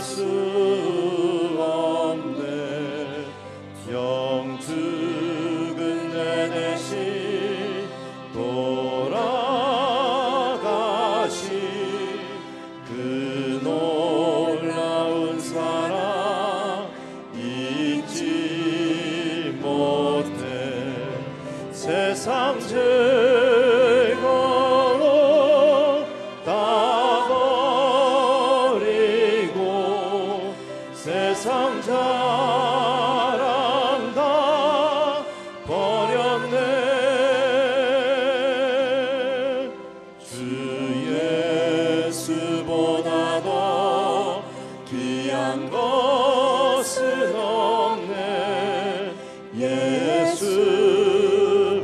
수 없네. 영죽은 내 대신 돌아가신 그 놀라운 사랑 잊지 못해. 세상 즐거움 다 버리고 세상 자랑 다 버렸네. 주 예수보다 더 귀한 것은 없네. 예수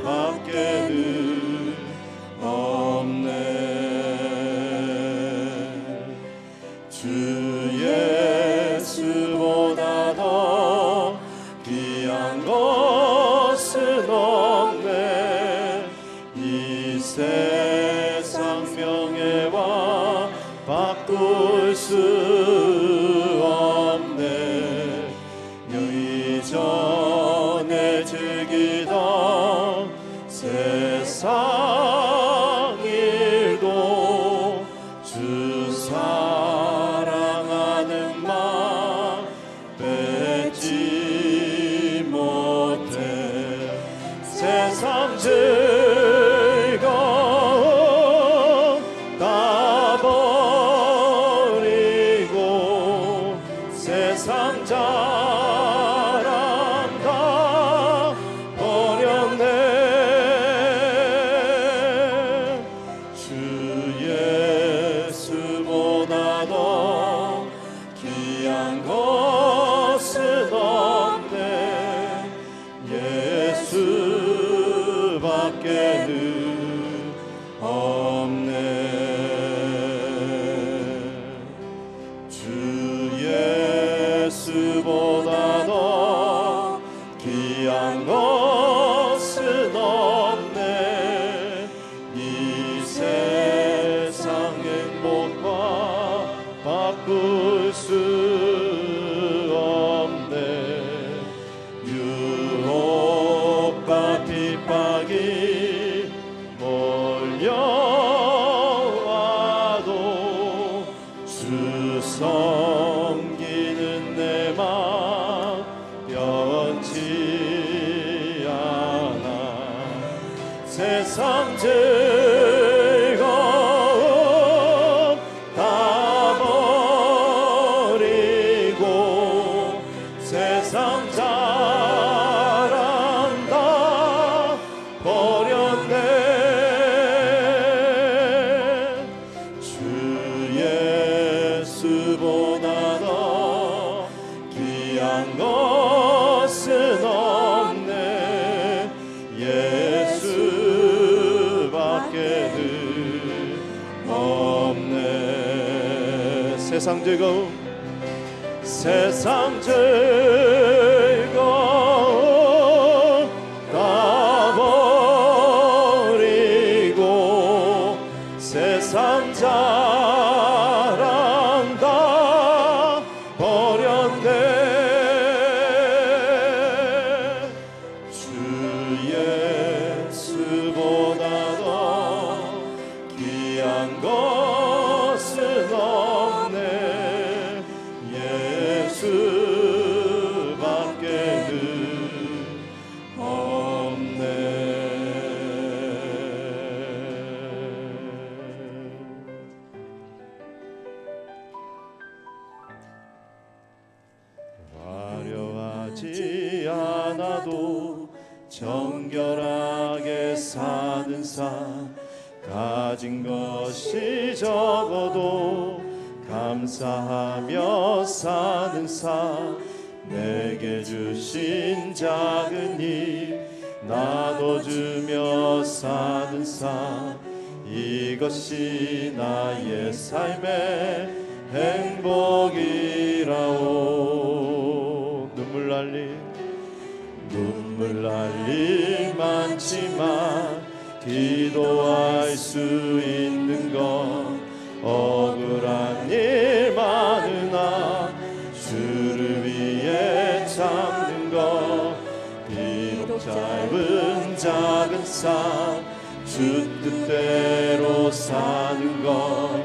밖에는 없네. 주 예수보다 더 귀한 것은 없네. 이 세상 명예와 바꿀 수 없네. 이전에 즐기던 세상 일도 주 사랑하는 마음 뺏지 못해. 세상 즐거움 다 버리고 세상 자랑 다 버렸네. 주 예수보다 더 귀한 것은 없네. 예수 밖에는 없네. 주 예수보다 더 귀한 것은 없네. 이 세상 행복과 바꿀 수 없네. 유혹과 핍박이 몰려와도 주 섬기는 내 맘 변치 않아. 세상 즐거움 다 버리고 세상 자랑 다 버렸네. 주 예수보다 더 귀한 것은 없네. 예수 밖에는 없네. 세상 즐거움 세상 즐거움 다 버리고 세상 자랑 다 버렸네. 주 예수보다 더 귀한 것은 없네. 예수 밖에는 없네. 화려하지 않아도 정결하게 사는 삶, 가진 것이 적어도 감사하며 사는 삶, 내게 주신 작은 힘 나눠주며 사는 삶, 이것이 나의 삶의 행복이라오. 눈물 날 일 많지만 기도할 수 있는 건 억울한 일 많으나 항상 주 뜻대로 사는 것,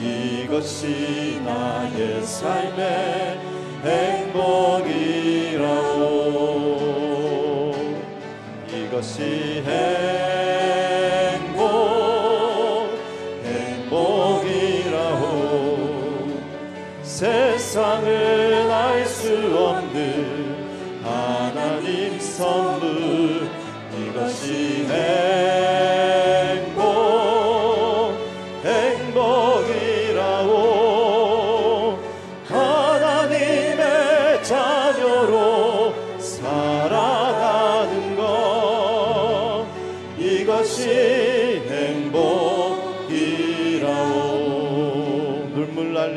이것이 나의 삶의 행복이라오. 이것이 행복이라오. 세상은 알 수 없는 하나님 선물, 이것이 행복이라오. 하나님의 자녀로 살아가는 것, 이것이 행복이라오. 눈물 날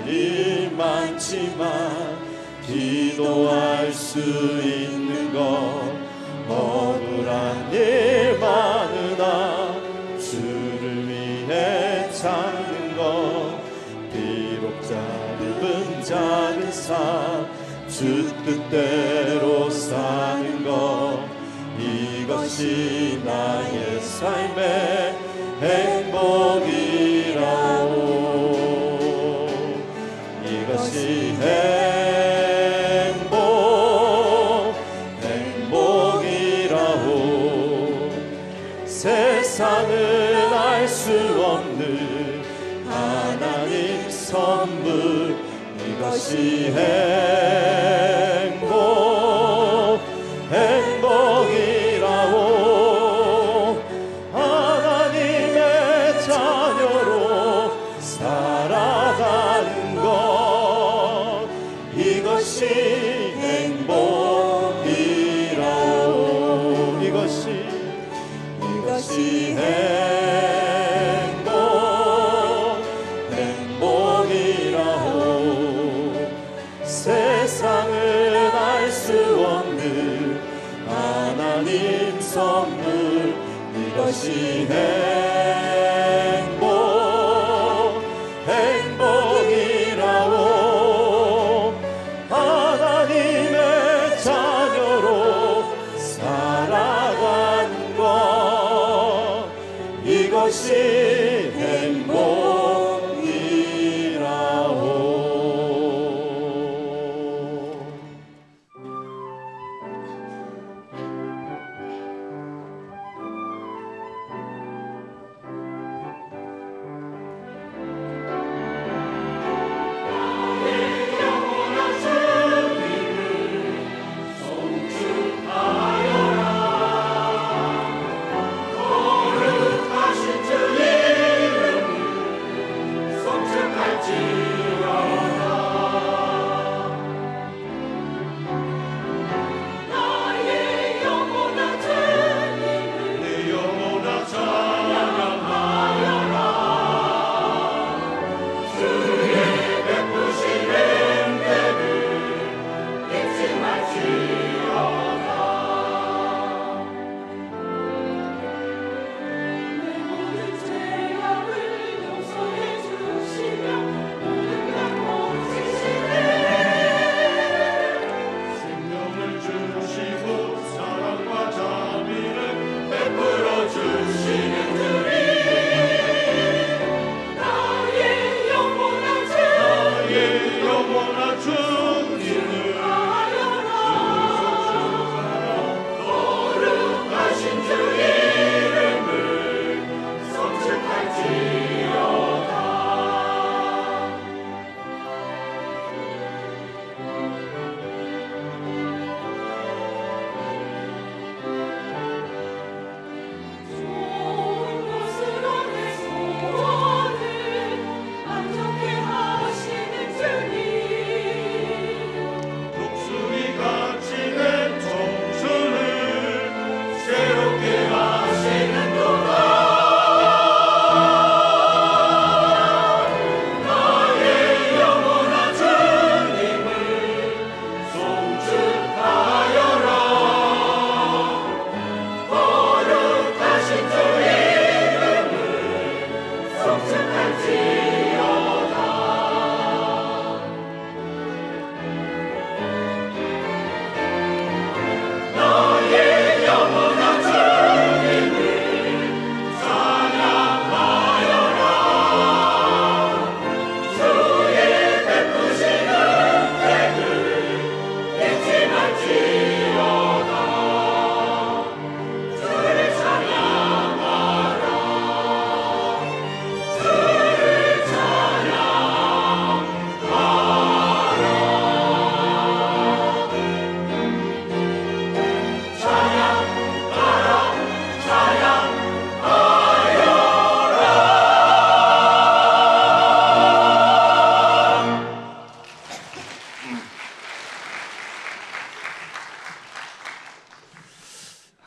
일 많지만 기도할 수 있는 것, 억울한 일 많으나 주를 위해 찾는 것, 비록 짧은 작은 삶 주 뜻대로 사는 것, 이것이 나의 삶의 행복이라오. 이것이 행복이라오. 세상은 알 수 없는 하나님 선물, 이것이 행복이라오. 하나님의 자녀로 살아가는 것, 이것이 행복이라오. 이것이 행복이라오. 세상은 알 수 없는 하나님 선물, 이것이 행복이라오. 하나님의 자녀로 살아가는 것, 이것이 행복이라오. 거룩하신 주 이름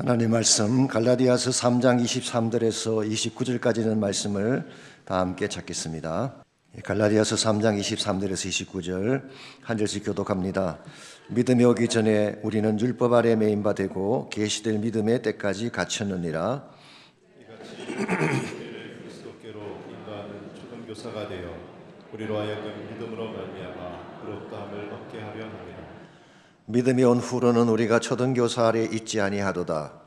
하나님 말씀 갈라디아서 3장 23절에서 29절까지는 말씀을 다 함께 찾겠습니다. 갈라디아서 3장 23절에서 29절 한 절씩 교독합니다. 믿음이 오기 전에 우리는 율법 아래 매인 바 되고 계시될 믿음의 때까지 갇혔느니라. 이같이 우리를 그리스도께로 인도하는 초등교사가 되어 우리로 하여금 믿음으로 말미암아 의롭다함을 얻게 하려 합니다. 믿음이 온 후로는 우리가 초등교사 아래 있지 아니하도다.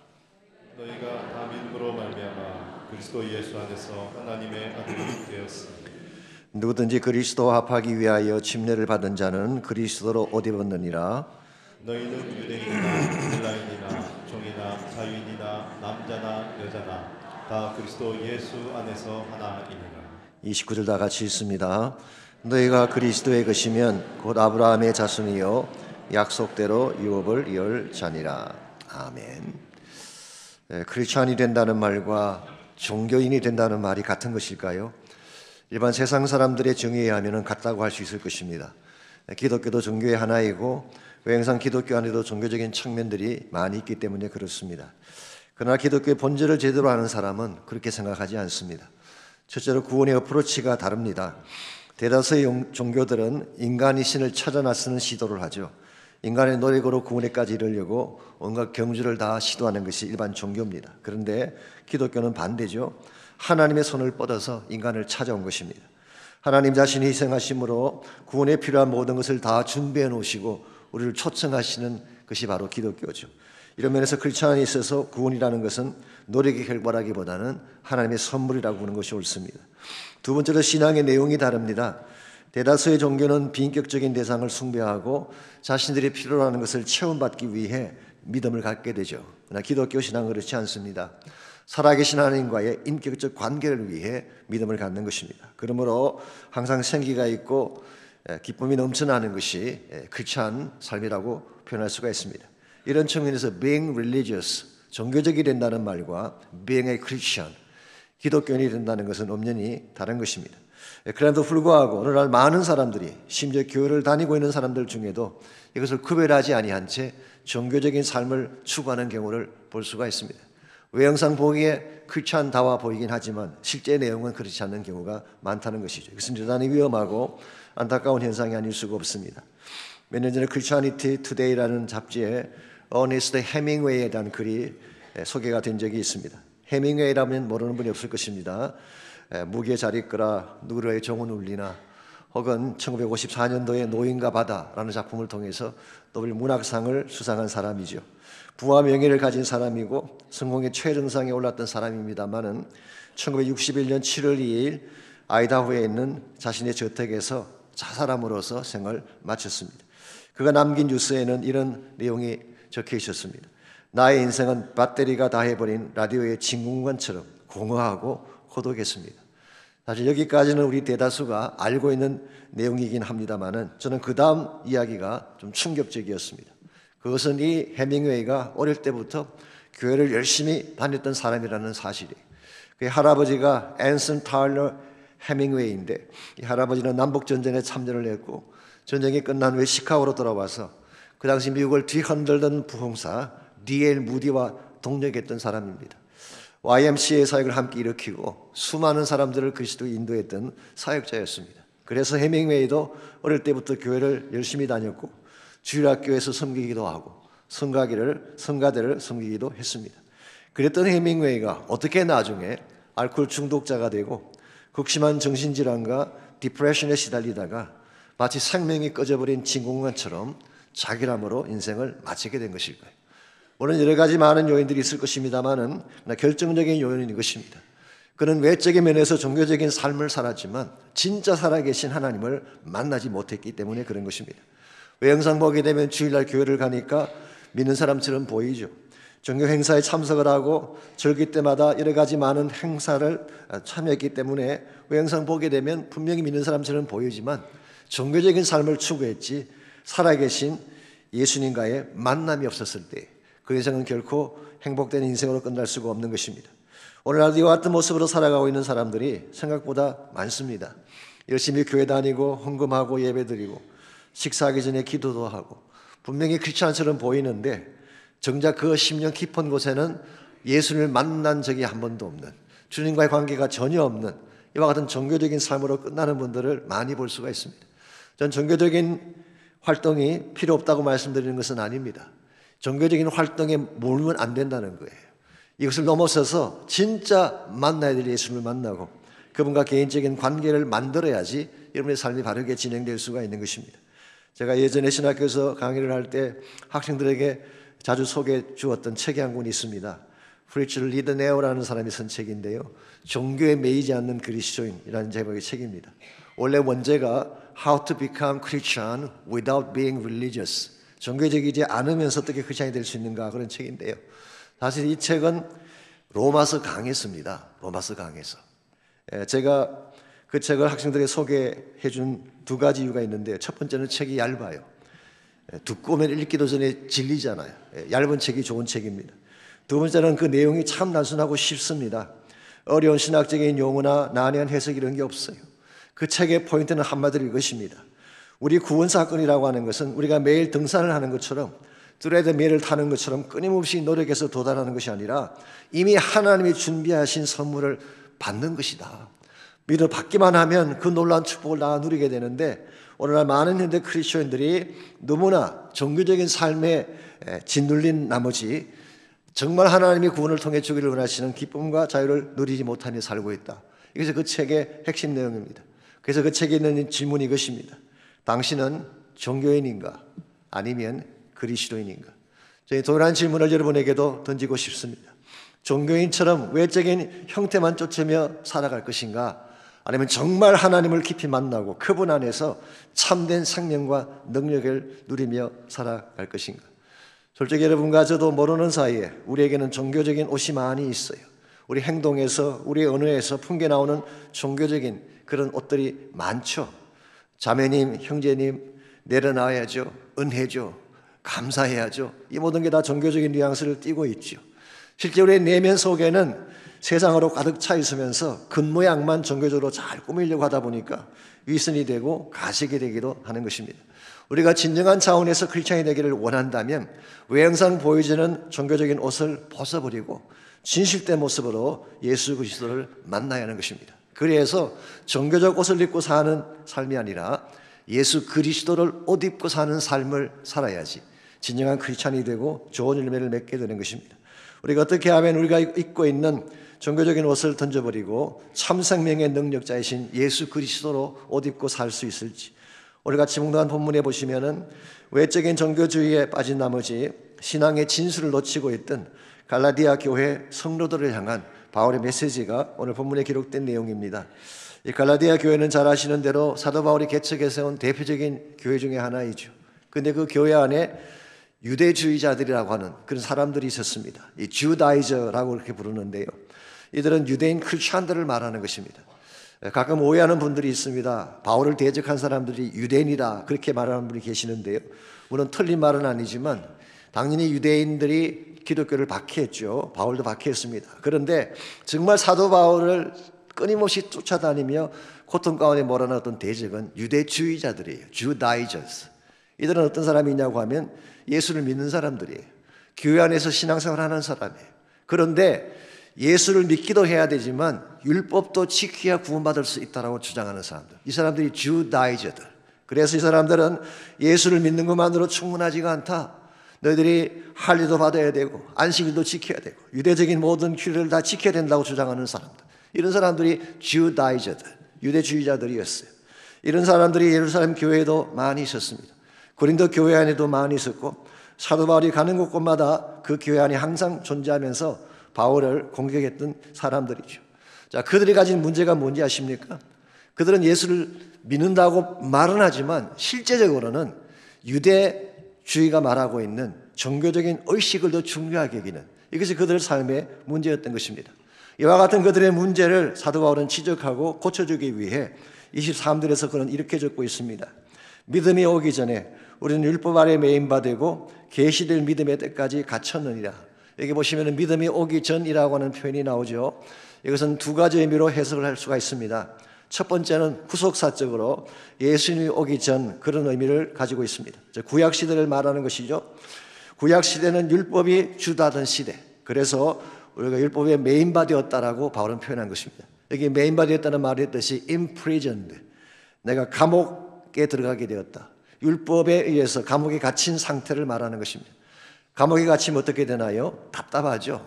너희가 다 믿음으로 말미암아 그리스도 예수 안에서 하나님의 아들이 되었으니 누구든지 그리스도와 합하기 위하여 침례를 받은 자는 그리스도로 옷 입었느니라. 너희는 유대인이나 헬라인이나 종이나 자유인이나 남자나 여자나 다 그리스도 예수 안에서 하나이니라. 29절 다 같이 읽습니다. 너희가 그리스도의 것이면 곧 아브라함의 자손이요 약속대로 유업을 이을 자니라. 아멘. 크리스찬이 된다는 말과 종교인이 된다는 말이 같은 것일까요? 일반 세상 사람들의 정의에 하면 같다고 할 수 있을 것입니다. 기독교도 종교의 하나이고 외형상 기독교 안에도 종교적인 측면들이 많이 있기 때문에 그렇습니다. 그러나 기독교의 본질을 제대로 아는 사람은 그렇게 생각하지 않습니다. 첫째로 구원의 어프로치가 다릅니다. 대다수의 종교들은 인간이 신을 찾아 나서는 시도를 하죠. 인간의 노력으로 구원에까지 이르려고 온갖 경주를 다 시도하는 것이 일반 종교입니다. 그런데 기독교는 반대죠. 하나님의 손을 뻗어서 인간을 찾아온 것입니다. 하나님 자신이 희생하심으로 구원에 필요한 모든 것을 다 준비해 놓으시고 우리를 초청하시는 것이 바로 기독교죠. 이런 면에서 크리스찬에 있어서 구원이라는 것은 노력의 결과라기보다는 하나님의 선물이라고 보는 것이 옳습니다. 두 번째로 신앙의 내용이 다릅니다. 대다수의 종교는 비인격적인 대상을 숭배하고 자신들이 필요로 하는 것을 체험받기 위해 믿음을 갖게 되죠. 그러나 기독교 신앙은 그렇지 않습니다. 살아계신 하나님과의 인격적 관계를 위해 믿음을 갖는 것입니다. 그러므로 항상 생기가 있고 기쁨이 넘쳐나는 것이 크리스찬 삶이라고 표현할 수가 있습니다. 이런 측면에서 being religious, 종교적이 된다는 말과 being a Christian, 기독교인이 된다는 것은 엄연히 다른 것입니다. 그럼에도 불구하고 오늘날 많은 사람들이 심지어 교회를 다니고 있는 사람들 중에도 이것을 구별하지 아니한 채 종교적인 삶을 추구하는 경우를 볼 수가 있습니다. 외형상 보기에 크리스찬다워 보이긴 하지만 실제 내용은 그렇지 않는 경우가 많다는 것이죠. 이것은 대단히 위험하고 안타까운 현상이 아닐 수가 없습니다. 몇 년 전에 Christianity Today라는 잡지에 어네스트 해밍웨이에 대한 글이 소개가 된 적이 있습니다. 해밍웨이라면 모르는 분이 없을 것입니다. 무기에 잘 이끌어 누구의 종은 울리나 혹은 1954년도에 노인과 바다라는 작품을 통해서 노벨 문학상을 수상한 사람이죠. 부와 명예를 가진 사람이고 성공의 최정상에 올랐던 사람입니다만은 1961년 7월 2일 아이다호에 있는 자신의 저택에서 자살함으로써 생을 마쳤습니다. 그가 남긴 뉴스에는 이런 내용이 적혀 있었습니다. 나의 인생은 배터리가 다 해버린 라디오의 진공관처럼 공허하고 고독했습니다. 사실 여기까지는 우리 대다수가 알고 있는 내용이긴 합니다만은 저는 그 다음 이야기가 좀 충격적이었습니다. 그것은 이 해밍웨이가 어릴 때부터 교회를 열심히 다녔던 사람이라는 사실이에요. 그의 할아버지가 앤슨 타일러 해밍웨이인데 이 할아버지는 남북전쟁에 참전을 했고 전쟁이 끝난 후에 시카고로 돌아와서 그 당시 미국을 뒤흔들던 부흥사 D.L. 무디와 동력했던 사람입니다. YMCA 사역을 함께 일으키고 수많은 사람들을 그리스도에 인도했던 사역자였습니다. 그래서 해밍웨이도 어릴 때부터 교회를 열심히 다녔고 주일학교에서 섬기기도 하고 성가대를 섬기기도 했습니다. 그랬던 해밍웨이가 어떻게 나중에 알코올 중독자가 되고 극심한 정신질환과 디프레션에 시달리다가 마치 생명이 꺼져버린 진공관처럼 자결함으로 인생을 마치게 된 것일까요? 물론 여러 가지 많은 요인들이 있을 것입니다만은 결정적인 요인은 이것입니다. 그는 외적인 면에서 종교적인 삶을 살았지만 진짜 살아계신 하나님을 만나지 못했기 때문에 그런 것입니다. 외형상 보게 되면 주일날 교회를 가니까 믿는 사람처럼 보이죠. 종교 행사에 참석을 하고 절기 때마다 여러 가지 많은 행사를 참여했기 때문에 외형상 보게 되면 분명히 믿는 사람처럼 보이지만 종교적인 삶을 추구했지 살아계신 예수님과의 만남이 없었을 때 그 인생은 결코 행복된 인생으로 끝날 수가 없는 것입니다. 오늘날도 이와 같은 모습으로 살아가고 있는 사람들이 생각보다 많습니다. 열심히 교회 다니고 헌금하고 예배드리고 식사하기 전에 기도도 하고 분명히 크리스찬처럼 보이는데 정작 그 10년 깊은 곳에는 예수님을 만난 적이 한 번도 없는, 주님과의 관계가 전혀 없는 이와 같은 종교적인 삶으로 끝나는 분들을 많이 볼 수가 있습니다. 전 종교적인 활동이 필요 없다고 말씀드리는 것은 아닙니다. 종교적인 활동에 몰면 안 된다는 거예요. 이것을 넘어서서 진짜 만나야 될 예수님을 만나고 그분과 개인적인 관계를 만들어야지 여러분의 삶이 바르게 진행될 수가 있는 것입니다. 제가 예전에 신학교에서 강의를 할 때 학생들에게 자주 소개해 주었던 책이 한 권 있습니다. 프리처 리더 네오라는 사람이 쓴 책인데요. 종교에 매이지 않는 그리스도인이라는 제목의 책입니다. 원래 원제가 How to become Christian without being religious. 종교적이지 않으면서 어떻게 크리스찬이 될 수 있는가, 그런 책인데요. 사실 이 책은 로마서 강해서입니다. 로마서 강해서. 제가 그 책을 학생들에게 소개해 준 두 가지 이유가 있는데, 첫 번째는 책이 얇아요. 두꺼우면 읽기도 전에 질리잖아요. 얇은 책이 좋은 책입니다. 두 번째는 그 내용이 참 단순하고 쉽습니다. 어려운 신학적인 용어나 난해한 해석 이런 게 없어요. 그 책의 포인트는 한마디로 이것입니다. 우리 구원 사건이라고 하는 것은 우리가 매일 등산을 하는 것처럼, 트레드밀을 타는 것처럼 끊임없이 노력해서 도달하는 것이 아니라 이미 하나님이 준비하신 선물을 받는 것이다. 믿어 받기만 하면 그 놀라운 축복을 다 누리게 되는데, 오늘날 많은 현대 크리스천들이 너무나 종교적인 삶에 짓눌린 나머지 정말 하나님이 구원을 통해 주기를 원하시는 기쁨과 자유를 누리지 못하며 살고 있다. 이것이 그 책의 핵심 내용입니다. 그래서 그 책에 있는 질문이 이것입니다. 당신은 종교인인가 아니면 그리스도인인가? 저희 동일한 질문을 여러분에게도 던지고 싶습니다. 종교인처럼 외적인 형태만 쫓으며 살아갈 것인가, 아니면 정말 하나님을 깊이 만나고 그분 안에서 참된 생명과 능력을 누리며 살아갈 것인가? 솔직히 여러분과 저도 모르는 사이에 우리에게는 종교적인 옷이 많이 있어요. 우리 행동에서, 우리 언어에서 풍겨나오는 종교적인 그런 옷들이 많죠. 자매님, 형제님, 내려놔야죠. 은혜죠. 감사해야죠. 이 모든 게 다 종교적인 뉘앙스를 띠고 있죠. 실제 우리의 내면 속에는 세상으로 가득 차 있으면서 겉모양만 종교적으로 잘 꾸미려고 하다 보니까 위선이 되고 가식이 되기도 하는 것입니다. 우리가 진정한 차원에서 크리스찬이 되기를 원한다면 외형상 보여지는 종교적인 옷을 벗어버리고 진실된 모습으로 예수 그리스도를 만나야 하는 것입니다. 그래서 종교적 옷을 입고 사는 삶이 아니라 예수 그리스도를 옷 입고 사는 삶을 살아야지 진정한 크리스찬이 되고 좋은 열매를 맺게 되는 것입니다. 우리가 어떻게 하면 우리가 입고 있는 종교적인 옷을 던져버리고 참 생명의 능력자이신 예수 그리스도로 옷 입고 살 수 있을지, 오늘 같이 묵상한 본문에 보시면은 외적인 종교주의에 빠진 나머지 신앙의 진수를 놓치고 있던 갈라디아 교회 성도들을 향한 바울의 메시지가 오늘 본문에 기록된 내용입니다. 이 갈라디아 교회는 잘 아시는 대로 사도 바울이 개척해 세운 대표적인 교회 중에 하나이죠. 그런데 그 교회 안에 유대주의자들이라고 하는 그런 사람들이 있었습니다. 이 주다이저라고 그렇게 부르는데요. 이들은 유대인 크리스찬들을 말하는 것입니다. 가끔 오해하는 분들이 있습니다. 바울을 대적한 사람들이 유대인이다 그렇게 말하는 분이 계시는데요. 물론 틀린 말은 아니지만 당연히 유대인들이 기독교를 박해했죠. 바울도 박해했습니다. 그런데 정말 사도 바울을 끊임없이 쫓아다니며 고통 가운데 몰아넣은 어떤 대적은 유대주의자들이에요. 주다이저스. 이들은 어떤 사람이냐고 하면 예수를 믿는 사람들이에요. 교회 안에서 신앙생활하는 사람이에요. 그런데 예수를 믿기도 해야 되지만 율법도 지켜야 구원받을 수 있다고 주장하는 사람들, 이 사람들이 주다이저들. 그래서 이 사람들은 예수를 믿는 것만으로 충분하지가 않다. 너희들이 할례도 받아야 되고 안식일도 지켜야 되고 유대적인 모든 규례를 다 지켜야 된다고 주장하는 사람들, 이런 사람들이 주다이저들, 유대주의자들이었어요. 이런 사람들이 예루살렘 교회에도 많이 있었습니다. 고린도 교회 안에도 많이 있었고 사도 바울이 가는 곳곳마다 그 교회 안에 항상 존재하면서 바울을 공격했던 사람들이죠. 자, 그들이 가진 문제가 뭔지 아십니까? 그들은 예수를 믿는다고 말은 하지만 실제적으로는 유대주의가 말하고 있는 종교적인 의식을 더 중요하게 여기는, 이것이 그들의 삶의 문제였던 것입니다. 이와 같은 그들의 문제를 사도 바울은 지적하고 고쳐주기 위해 23절에서 그는 이렇게 적고 있습니다. 믿음이 오기 전에 우리는 율법 아래 매인바 되고 계시될 믿음의 때까지 갇혔느니라. 여기 보시면 믿음이 오기 전이라고 하는 표현이 나오죠. 이것은 두 가지 의미로 해석을 할 수가 있습니다. 첫 번째는 후속사적으로 예수님이 오기 전 그런 의미를 가지고 있습니다. 구약 시대를 말하는 것이죠. 구약 시대는 율법이 주도하던 시대. 그래서 우리가 율법의 메인바디였다라고 바울은 표현한 것입니다. 여기 메인바디였다는 말의 뜻이 imprisoned. 내가 감옥에 들어가게 되었다. 율법에 의해서 감옥에 갇힌 상태를 말하는 것입니다. 감옥에 갇히면 어떻게 되나요? 답답하죠.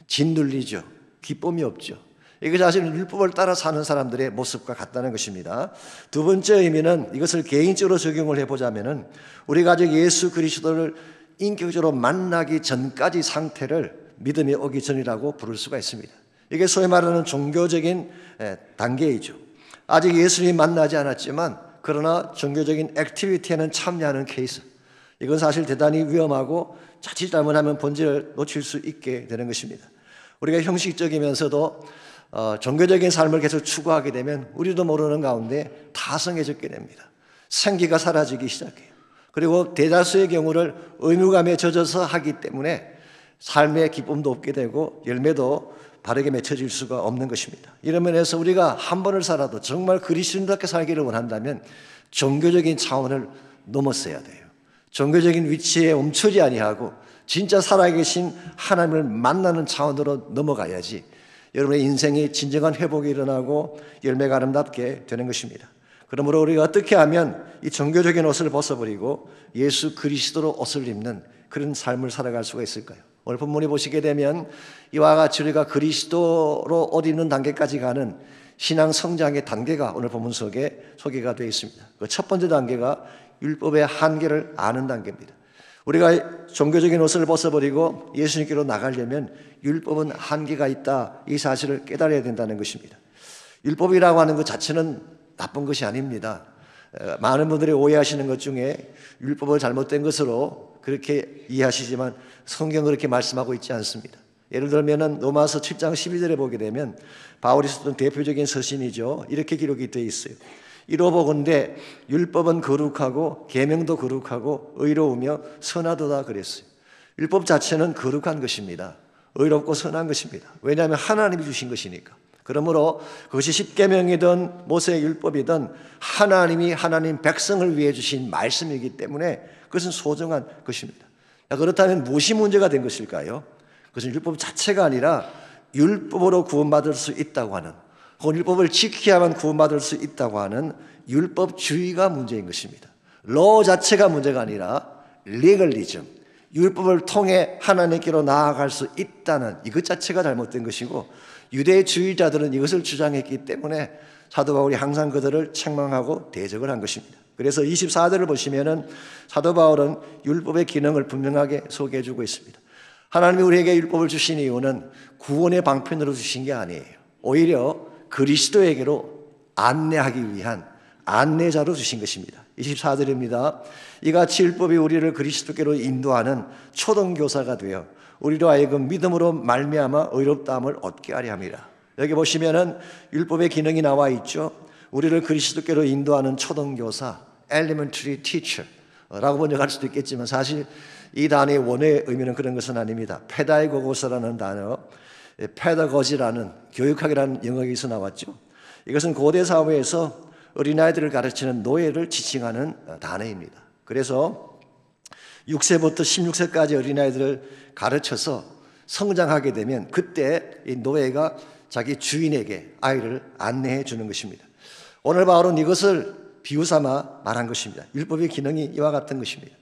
짓눌리죠. 기쁨이 없죠. 이게 사실은 율법을 따라 사는 사람들의 모습과 같다는 것입니다. 두 번째 의미는 이것을 개인적으로 적용을 해보자면은 우리가 아직 예수 그리스도를 인격적으로 만나기 전까지 상태를 믿음이 오기 전이라고 부를 수가 있습니다. 이게 소위 말하는 종교적인 단계이죠. 아직 예수님이 만나지 않았지만 그러나 종교적인 액티비티에는 참여하는 케이스. 이건 사실 대단히 위험하고 자칫 잘못하면 본질을 놓칠 수 있게 되는 것입니다. 우리가 형식적이면서도 종교적인 삶을 계속 추구하게 되면 우리도 모르는 가운데 타성해졌게 됩니다. 생기가 사라지기 시작해요. 그리고 대다수의 경우를 의무감에 젖어서 하기 때문에 삶의 기쁨도 없게 되고 열매도 바르게 맺혀질 수가 없는 것입니다. 이런 면에서 우리가 한 번을 살아도 정말 그리스도인답게 살기를 원한다면 종교적인 차원을 넘었어야 돼요. 종교적인 위치에 멈추지 아니하고 진짜 살아계신 하나님을 만나는 차원으로 넘어가야지 여러분의 인생이 진정한 회복이 일어나고 열매가 아름답게 되는 것입니다. 그러므로 우리가 어떻게 하면 이 종교적인 옷을 벗어버리고 예수 그리스도로 옷을 입는 그런 삶을 살아갈 수가 있을까요? 오늘 본문에 보시게 되면 이와 같이 우리가 그리스도로 옷 입는 단계까지 가는 신앙 성장의 단계가 오늘 본문 속에 소개가 되어 있습니다. 그 첫 번째 단계가 율법의 한계를 아는 단계입니다. 우리가 종교적인 옷을 벗어버리고 예수님께로 나가려면 율법은 한계가 있다, 이 사실을 깨달아야 된다는 것입니다. 율법이라고 하는 것 자체는 나쁜 것이 아닙니다. 많은 분들이 오해하시는 것 중에 율법을 잘못된 것으로 그렇게 이해하시지만 성경은 그렇게 말씀하고 있지 않습니다. 예를 들면 로마서 7장 12절에 보게 되면 바울이 썼던 대표적인 서신이죠. 이렇게 기록이 되어 있어요. 이로보건대 율법은 거룩하고 계명도 거룩하고 의로우며 선하도다 그랬어요. 율법 자체는 거룩한 것입니다. 의롭고 선한 것입니다. 왜냐하면 하나님이 주신 것이니까. 그러므로 그것이 십계명이든 모세의 율법이든 하나님이 하나님 백성을 위해 주신 말씀이기 때문에 그것은 소중한 것입니다. 그렇다면 무엇이 문제가 된 것일까요? 그것은 율법 자체가 아니라 율법으로 구원받을 수 있다고 하는, 혹은 율법을 지켜야만 구원받을 수 있다고 하는 율법주의가 문제인 것입니다. 로 자체가 문제가 아니라 리걸리즘, 율법을 통해 하나님께로 나아갈 수 있다는 이것 자체가 잘못된 것이고, 유대주의자들은 이것을 주장했기 때문에 사도 바울이 항상 그들을 책망하고 대적을 한 것입니다. 그래서 24절을 보시면은 사도 바울은 율법의 기능을 분명하게 소개해 주고 있습니다. 하나님이 우리에게 율법을 주신 이유는 구원의 방편으로 주신 게 아니에요. 오히려 그리스도에게로 안내하기 위한 안내자로 주신 것입니다. 24절입니다. 이같이 율법이 우리를 그리스도께로 인도하는 초등교사가 되어 우리로 하여금 믿음으로 말미암아 의롭다함을 얻게 하려 함이라. 여기 보시면은 율법의 기능이 나와 있죠. 우리를 그리스도께로 인도하는 초등교사, elementary teacher라고 번역할 수도 있겠지만 사실 이 단어의 원어의 의미는 그런 것은 아닙니다. 페다이고고스라는 단어, 페다거지라는 교육학이라는 영어에서 나왔죠. 이것은 고대 사회에서 어린아이들을 가르치는 노예를 지칭하는 단어입니다. 그래서 6세부터 16세까지 어린아이들을 가르쳐서 성장하게 되면 그때 이 노예가 자기 주인에게 아이를 안내해 주는 것입니다. 오늘 바울은 이것을 비유삼아 말한 것입니다. 율법의 기능이 이와 같은 것입니다.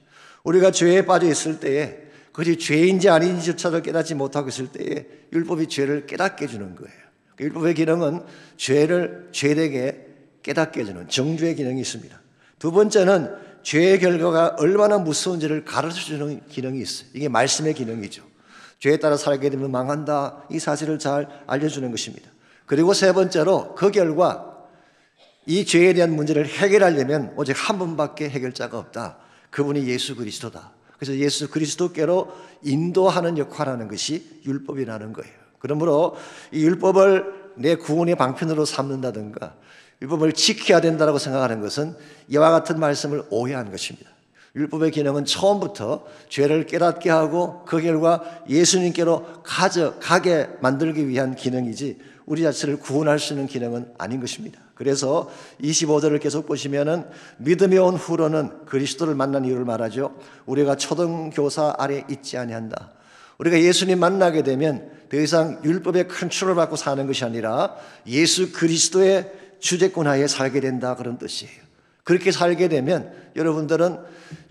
우리가 죄에 빠져 있을 때에 그것이 죄인지 아닌지조차도 깨닫지 못하고 있을 때에 율법이 죄를 깨닫게 해주는 거예요. 율법의 기능은 죄를 죄되게 깨닫게 해주는 정죄의 기능이 있습니다. 두 번째는 죄의 결과가 얼마나 무서운지를 가르쳐주는 기능이 있어요. 이게 말씀의 기능이죠. 죄에 따라 살게 되면 망한다, 이 사실을 잘 알려주는 것입니다. 그리고 세 번째로 그 결과 이 죄에 대한 문제를 해결하려면 오직 한 분밖에 해결자가 없다. 그분이 예수 그리스도다. 그래서 예수 그리스도께로 인도하는 역할을 하는 것이 율법이라는 거예요. 그러므로 이 율법을 내 구원의 방편으로 삼는다든가 율법을 지켜야 된다고 생각하는 것은 이와 같은 말씀을 오해한 것입니다. 율법의 기능은 처음부터 죄를 깨닫게 하고 그 결과 예수님께로 가게 만들기 위한 기능이지 우리 자체를 구원할 수 있는 기능은 아닌 것입니다. 그래서 25절을 계속 보시면은 믿음이 온 후로는 그리스도를 만난 이유를 말하죠. 우리가 초등교사 아래 있지 아니한다. 우리가 예수님 만나게 되면 더 이상 율법의 컨트롤을 받고 사는 것이 아니라 예수 그리스도의 주재권 하에 살게 된다, 그런 뜻이에요. 그렇게 살게 되면 여러분들은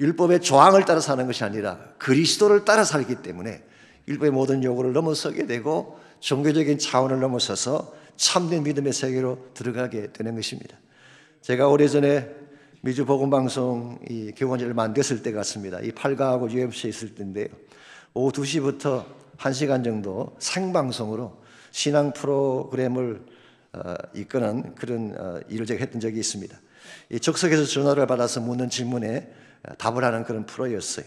율법의 조항을 따라 사는 것이 아니라 그리스도를 따라 살기 때문에 율법의 모든 요구를 넘어서게 되고 종교적인 차원을 넘어서서 참된 믿음의 세계로 들어가게 되는 것입니다. 제가 오래전에 미주 복음방송 이 교원지를 만들었을 때 같습니다. 이 8가하고 UMC에 있을 때인데요. 오후 2시부터 1시간 정도 생방송으로 신앙 프로그램을 이끄는 그런 일을 제가 했던 적이 있습니다. 이 적석에서 전화를 받아서 묻는 질문에 답을 하는 그런 프로였어요.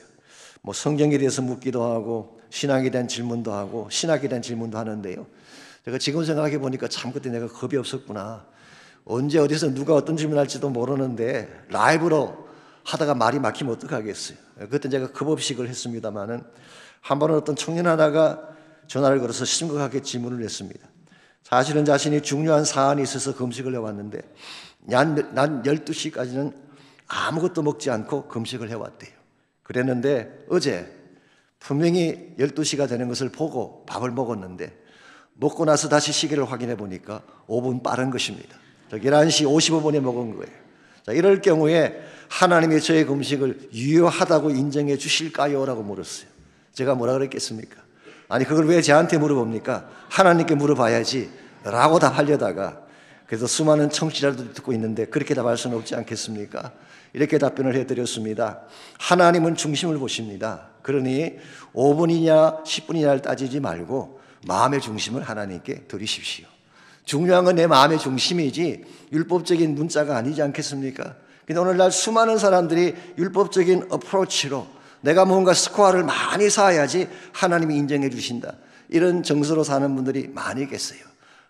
뭐 성경에 대해서 묻기도 하고 신앙에 대한 질문도 하고 신학에 대한 질문도 하는데요. 제가 지금 생각해 보니까 참 그때 내가 겁이 없었구나. 언제 어디서 누가 어떤 질문할지도 모르는데 라이브로 하다가 말이 막히면 어떡하겠어요. 그때 제가 겁 없이 그걸 했습니다마는 한 번은 어떤 청년 하나가 전화를 걸어서 심각하게 질문을 했습니다. 사실은 자신이 중요한 사안이 있어서 금식을 해왔는데 난 12시까지는 아무것도 먹지 않고 금식을 해왔대요. 그랬는데 어제 분명히 12시가 되는 것을 보고 밥을 먹었는데 먹고 나서 다시 시계를 확인해 보니까 5분 빠른 것입니다. 11시 55분에 먹은 거예요. 자, 이럴 경우에 하나님이 저의 금식을 유효하다고 인정해 주실까요? 라고 물었어요. 제가 뭐라 그랬겠습니까? 아니 그걸 왜 저한테 물어봅니까? 하나님께 물어봐야지 라고 답하려다가 그래서 수많은 청취자들도 듣고 있는데 그렇게 답할 수는 없지 않겠습니까? 이렇게 답변을 해드렸습니다. 하나님은 중심을 보십니다. 그러니 5분이냐 10분이냐를 따지지 말고 마음의 중심을 하나님께 드리십시오. 중요한 건 내 마음의 중심이지 율법적인 문자가 아니지 않겠습니까? 근데 오늘날 수많은 사람들이 율법적인 어프로치로 내가 뭔가 스코어를 많이 쌓아야지 하나님이 인정해 주신다, 이런 정서로 사는 분들이 많이 계세요.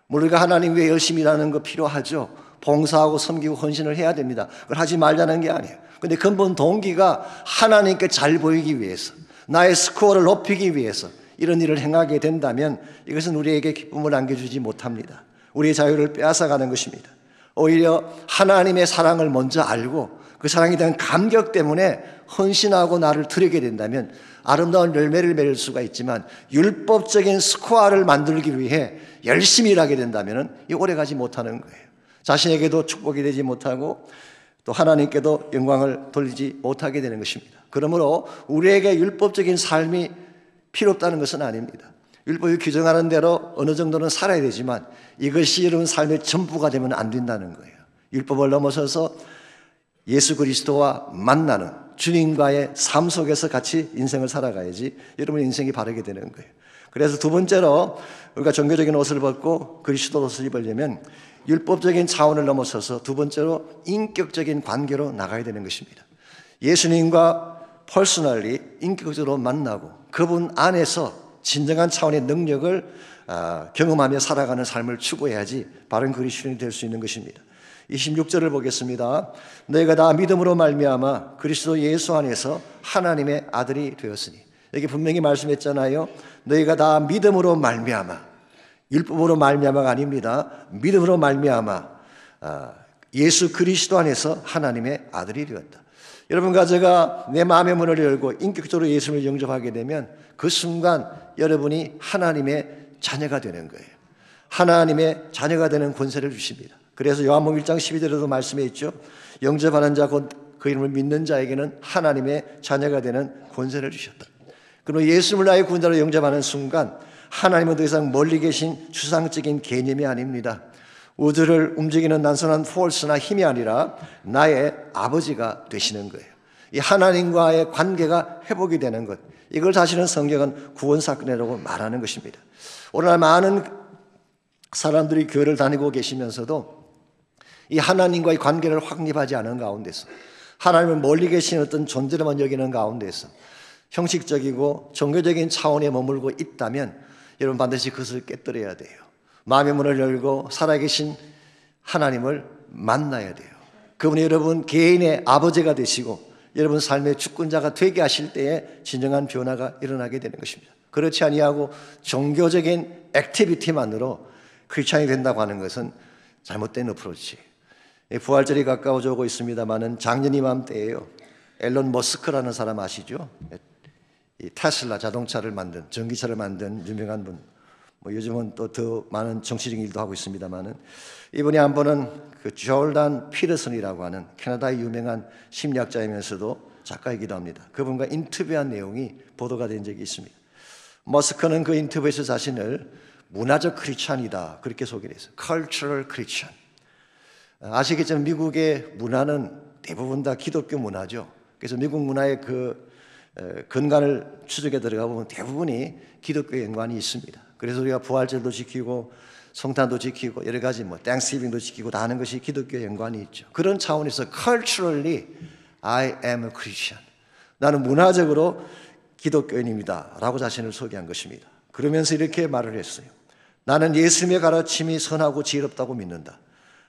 우리가 하나님 위해 열심히 일하는 거 필요하죠. 봉사하고 섬기고 헌신을 해야 됩니다. 그걸 하지 말자는 게 아니에요. 근데 근본 동기가 하나님께 잘 보이기 위해서, 나의 스코어를 높이기 위해서 이런 일을 행하게 된다면 이것은 우리에게 기쁨을 안겨주지 못합니다. 우리의 자유를 빼앗아가는 것입니다. 오히려 하나님의 사랑을 먼저 알고 그 사랑에 대한 감격 때문에 헌신하고 나를 드리게 된다면 아름다운 열매를 맺을 수가 있지만 율법적인 스코어를 만들기 위해 열심히 일하게 된다면 오래가지 못하는 거예요. 자신에게도 축복이 되지 못하고 또 하나님께도 영광을 돌리지 못하게 되는 것입니다. 그러므로 우리에게 율법적인 삶이 필요 없다는 것은 아닙니다. 율법이 규정하는 대로 어느 정도는 살아야 되지만 이것이 여러분 삶의 전부가 되면 안 된다는 거예요. 율법을 넘어서서 예수 그리스도와 만나는 주님과의 삶 속에서 같이 인생을 살아가야지 여러분 인생이 바르게 되는 거예요. 그래서 두 번째로 우리가 종교적인 옷을 벗고 그리스도 옷을 입으려면 율법적인 차원을 넘어서서 두 번째로 인격적인 관계로 나가야 되는 것입니다. 예수님과 퍼스널리 인격적으로 만나고 그분 안에서 진정한 차원의 능력을 경험하며 살아가는 삶을 추구해야지 바른 그리스도인이 될 수 있는 것입니다. 26절을 보겠습니다. 너희가 다 믿음으로 말미암아 그리스도 예수 안에서 하나님의 아들이 되었으니, 여기 분명히 말씀했잖아요. 너희가 다 믿음으로 말미암아, 율법으로 말미암아가 아닙니다. 믿음으로 말미암아 예수 그리스도 안에서 하나님의 아들이 되었다. 여러분과 제가 내 마음의 문을 열고 인격적으로 예수를 영접하게 되면 그 순간 여러분이 하나님의 자녀가 되는 거예요. 하나님의 자녀가 되는 권세를 주십니다. 그래서 요한복음 1장 12절에도 말씀해 있죠. 영접하는 자 곧 그 이름을 믿는 자에게는 하나님의 자녀가 되는 권세를 주셨다. 그리고 예수를 나의 구원자로 영접하는 순간 하나님은 더 이상 멀리 계신 추상적인 개념이 아닙니다. 우주를 움직이는 단순한 포스나 힘이 아니라 나의 아버지가 되시는 거예요. 이 하나님과의 관계가 회복이 되는 것, 이걸 사실은 성경은 구원사건이라고 말하는 것입니다. 오늘날 많은 사람들이 교회를 다니고 계시면서도 이 하나님과의 관계를 확립하지 않은 가운데서, 하나님을 멀리 계신 어떤 존재로만 여기는 가운데서 형식적이고 종교적인 차원에 머물고 있다면 여러분 반드시 그것을 깨뜨려야 돼요. 마음의 문을 열고 살아계신 하나님을 만나야 돼요. 그분이 여러분 개인의 아버지가 되시고 여러분 삶의 주권자가 되게 하실 때에 진정한 변화가 일어나게 되는 것입니다. 그렇지 아니하고 종교적인 액티비티만으로 크리스찬이 된다고 하는 것은 잘못된 어프로치. 부활절이 가까워져 오고 있습니다만은 작년 이맘때예요. 앨런 머스크라는 사람 아시죠? 이 테슬라 자동차를 만든, 전기차를 만든 유명한 분. 뭐 요즘은 또 더 많은 정치적 일도 하고 있습니다만은, 이분이 한 번은 그 조던 피터슨이라고 하는 캐나다의 유명한 심리학자이면서도 작가이기도 합니다. 그분과 인터뷰한 내용이 보도가 된 적이 있습니다. 머스크는 그 인터뷰에서 자신을 문화적 크리스찬이다 그렇게 소개를 했어요. Cultural Christian. 아시겠지만 미국의 문화는 대부분 다 기독교 문화죠. 그래서 미국 문화의 그 근간을 추적해 들어가 보면 대부분이 기독교 연관이 있습니다. 그래서 우리가 부활절도 지키고 성탄도 지키고 여러 가지 뭐 땡스기빙도 지키고 다 하는 것이 기독교 연관이 있죠. 그런 차원에서 culturally I am a Christian. 나는 문화적으로 기독교인입니다 라고 자신을 소개한 것입니다. 그러면서 이렇게 말을 했어요. 나는 예수님의 가르침이 선하고 지혜롭다고 믿는다.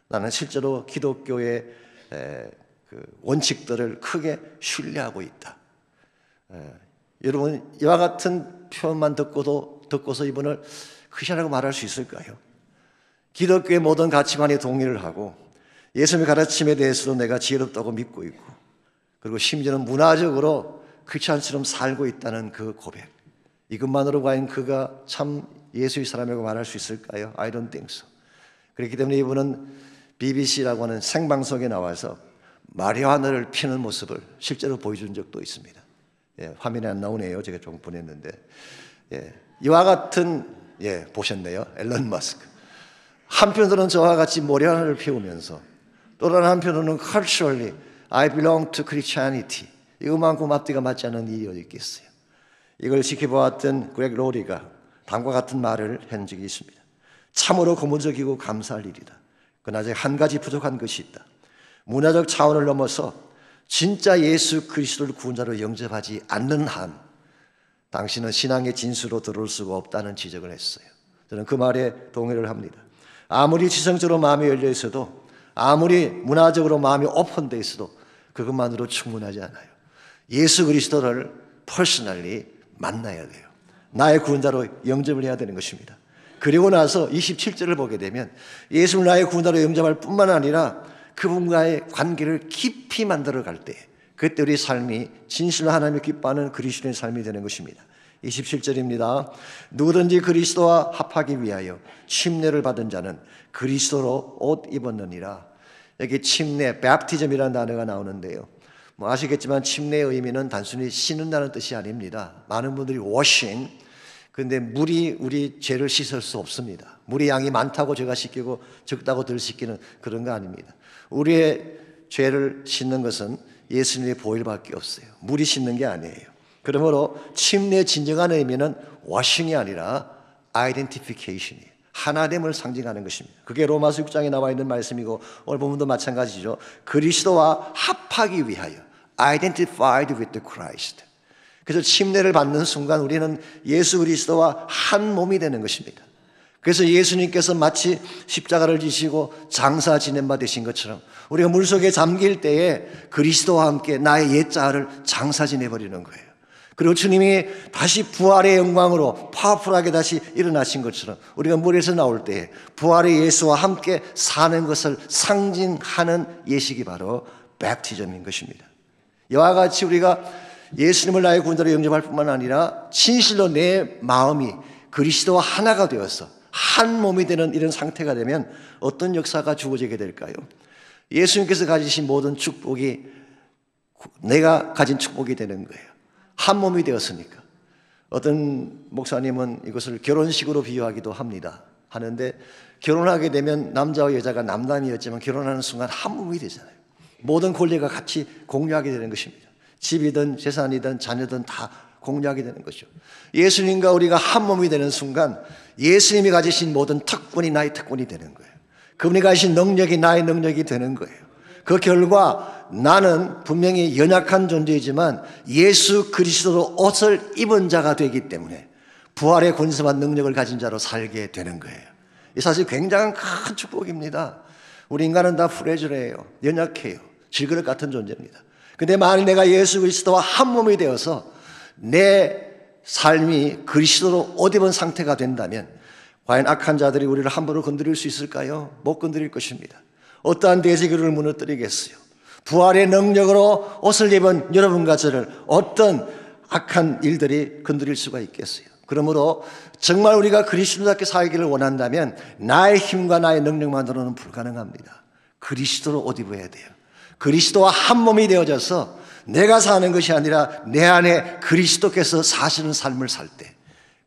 나는 실제로 기독교의 그 원칙들을 크게 신뢰하고 있다. 여러분, 이와 같은 표현만 듣고서 이분을 크리스천이라고 말할 수 있을까요? 기독교의 모든 가치관에 동의를 하고 예수님의 가르침에 대해서도 내가 지혜롭다고 믿고 있고, 그리고 심지어는 문화적으로 크리스천처럼 살고 있다는 그 고백, 이것만으로 과연 그가 참 예수의 사람이라고 말할 수 있을까요? I don't think so. 그렇기 때문에 이분은 BBC라고 하는 생방송에 나와서 마리화나를 피는 모습을 실제로 보여준 적도 있습니다. 화면에 안 나오네요. 제가 좀 보냈는데, 이와 같은, 보셨네요. 앨런 머스크. 한편으로는 저와 같이 마리화나를 피우면서, 또 다른 한편으로는 culturally I belong to Christianity. 이것만큼 앞뒤가 맞지 않는 일이 어디 있겠어요. 이걸 지켜보았던 그렉 로리가 다음과 같은 말을 한 적이 있습니다. 참으로 고무적이고 감사할 일이다. 그러나 아직 한 가지 부족한 것이 있다. 문화적 차원을 넘어서 진짜 예수 그리스도를 구원자로 영접하지 않는 한 당신은 신앙의 진수로 들어올 수가 없다는 지적을 했어요. 저는 그 말에 동의를 합니다. 아무리 지성적으로 마음이 열려 있어도, 아무리 문화적으로 마음이 오픈되어 있어도 그것만으로 충분하지 않아요. 예수 그리스도를 퍼스널리 만나야 돼요. 나의 구원자로 영접을 해야 되는 것입니다. 그리고 나서 27절을 보게 되면 예수를 나의 구원자로 영접할 뿐만 아니라 그분과의 관계를 깊이 만들어 갈 때, 그때 우리 삶이 진실로 하나님을 기뻐하는 그리스도의 삶이 되는 것입니다. 27절입니다. 누구든지 그리스도와 합하기 위하여 침례를 받은 자는 그리스도로 옷 입었느니라. 여기 침례, baptism이라는 단어가 나오는데요. 뭐 아시겠지만 침례의 의미는 단순히 씻는다는 뜻이 아닙니다. 많은 분들이 washing, 그런데 물이 우리 죄를 씻을 수 없습니다. 물의 양이 많다고 죄가 씻기고 적다고 덜 씻기는 그런 거 아닙니다. 우리의 죄를 씻는 것은 예수님의 보혈밖에 없어요. 물이 씻는 게 아니에요. 그러므로 침례의 진정한 의미는 washing이 아니라 identification이에요. 하나됨을 상징하는 것입니다. 그게 로마서 6장에 나와 있는 말씀이고 오늘 본문도 마찬가지죠. 그리스도와 합하기 위하여 identified with the Christ. 그래서 침례를 받는 순간 우리는 예수 그리스도와 한 몸이 되는 것입니다. 그래서 예수님께서 마치 십자가를 지시고 장사 지낸 바 되신 것처럼 우리가 물속에 잠길 때에 그리스도와 함께 나의 옛자를 장사 지내버리는 거예요. 그리고 주님이 다시 부활의 영광으로 파워풀하게 다시 일어나신 것처럼 우리가 물에서 나올 때 부활의 예수와 함께 사는 것을 상징하는 예식이 바로 백티즘인 것입니다. 이와 같이 우리가 예수님을 나의 구원자로 영접할 뿐만 아니라 진실로 내 마음이 그리스도와 하나가 되어서 한 몸이 되는 이런 상태가 되면 어떤 역사가 주어지게 될까요? 예수님께서 가지신 모든 축복이 내가 가진 축복이 되는 거예요. 한 몸이 되었으니까. 어떤 목사님은 이것을 결혼식으로 비유하기도 합니다. 하는데 결혼하게 되면 남자와 여자가 남남이었지만 결혼하는 순간 한 몸이 되잖아요. 모든 권리가 같이 공유하게 되는 것입니다. 집이든 재산이든 자녀든 다 공유하게 되는 것이죠. 예수님과 우리가 한 몸이 되는 순간 예수님이 가지신 모든 특권이 나의 특권이 되는 거예요. 그분이 가지신 능력이 나의 능력이 되는 거예요. 그 결과 나는 분명히 연약한 존재이지만 예수 그리스도로 옷을 입은 자가 되기 때문에 부활의 권세와 능력을 가진 자로 살게 되는 거예요. 이 사실 굉장한 큰 축복입니다. 우리 인간은 다 프레즐해요. 연약해요. 질그릇 같은 존재입니다. 근데 만일 내가 예수 그리스도와 한 몸이 되어서 내 삶이 그리스도로 옷 입은 상태가 된다면 과연 악한 자들이 우리를 함부로 건드릴 수 있을까요? 못 건드릴 것입니다. 어떠한 대지기를 무너뜨리겠어요? 부활의 능력으로 옷을 입은 여러분과 저를 어떤 악한 일들이 건드릴 수가 있겠어요? 그러므로 정말 우리가 그리스도답게 살기를 원한다면 나의 힘과 나의 능력만으로는 불가능합니다. 그리스도로 옷 입어야 돼요. 그리스도와 한 몸이 되어져서 내가 사는 것이 아니라 내 안에 그리스도께서 사시는 삶을 살 때,